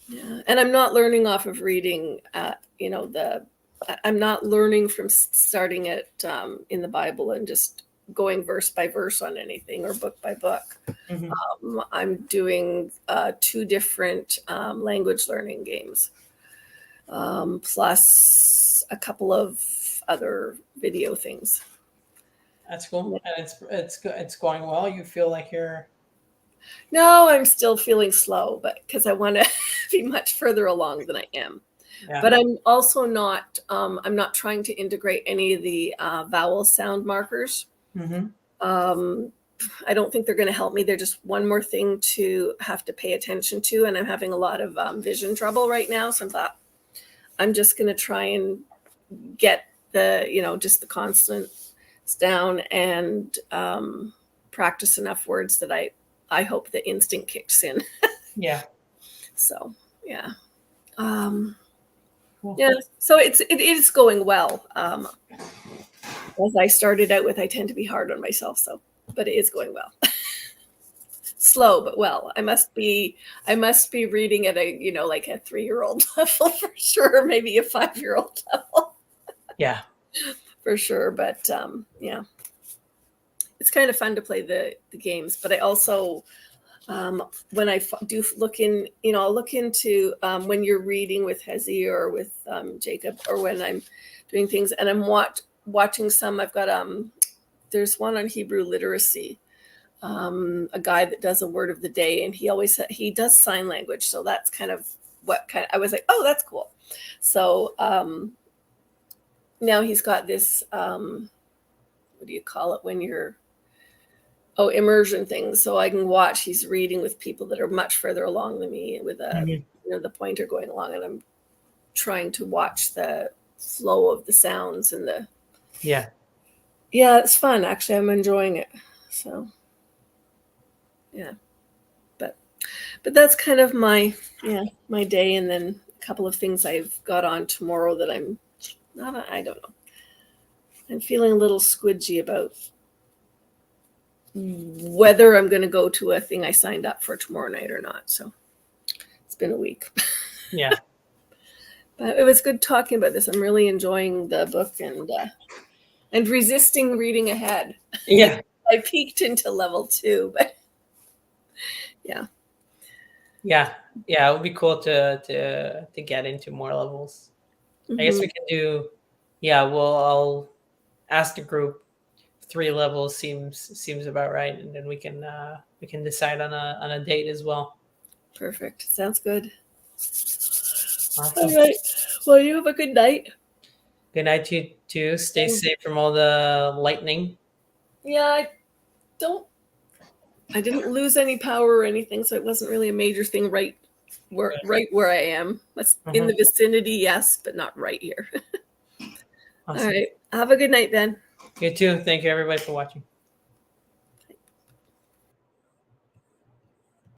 S1: yeah, and I'm not learning off of reading. I'm not learning from starting at in the Bible and just going verse by verse on anything or book by book.
S2: Mhm.
S1: I'm doing 2 different language learning games, plus a couple of other video things.
S2: That's cool, and it's going well. You feel like you're
S1: No, I'm still feeling slow, but because I want to be much further along than I am.
S2: yeah.
S1: But I'm also not. I'm not trying to integrate any of the vowel sound markers.
S2: Mm-hmm.
S1: I don't think they're going to help me. They're just one more thing to have to pay attention to, and I'm having a lot of vision trouble right now. So I thought I'm just going to try and get just the consonants down and practice enough words that I hope the instinct kicks in.
S2: Yeah.
S1: So yeah.
S2: Cool.
S1: Yeah, so it is going well. As I started out with, I tend to be hard on myself, but it is going well. Slow but well. I must be reading at a like a 3-year-old level for sure, maybe a 5-year-old level
S2: Yeah.
S1: for sure. But yeah, it's kind of fun to play the games. But I also when I do look in, I'll look into when you're reading with Hezi or with Jacob, or when I'm doing things and I'm watching some. I've got there's one on Hebrew literacy, a guy that does a word of the day, and he does sign language. So that's kind of I was like, oh, that's cool. So now he's got this, what do you call it when you're immersion things, so I can watch. He's reading with people that are much further along than me, with the pointer going along, and I'm trying to watch the flow of the sounds and
S2: Yeah.
S1: it's fun. Actually, I'm enjoying it. So yeah, but that's kind of my day, and then a couple of things I've got on tomorrow that I don't know. I'm feeling a little squidgy about whether I'm going to go to a thing I signed up for tomorrow night or not. So it's been a week.
S2: Yeah.
S1: But it was good talking about this. I'm really enjoying the book and resisting reading ahead.
S2: Yeah.
S1: I peaked into level 2, but yeah.
S2: Yeah. Yeah. It would be cool to get into more levels. I guess we can do. Yeah. Well, I'll ask the group. 3 levels seems about right, and then we can decide on a date as well.
S1: Perfect. Sounds good.
S2: Awesome.
S1: All right. Well, you have a good night.
S2: Good night to you too. Stay safe from all the lightning.
S1: Yeah, I didn't lose any power or anything, so it wasn't really a major thing right where I am. In the vicinity, yes, but not right here.
S2: Awesome.
S1: All right. Have a good night, Ben.
S2: You too. Thank you everybody for watching.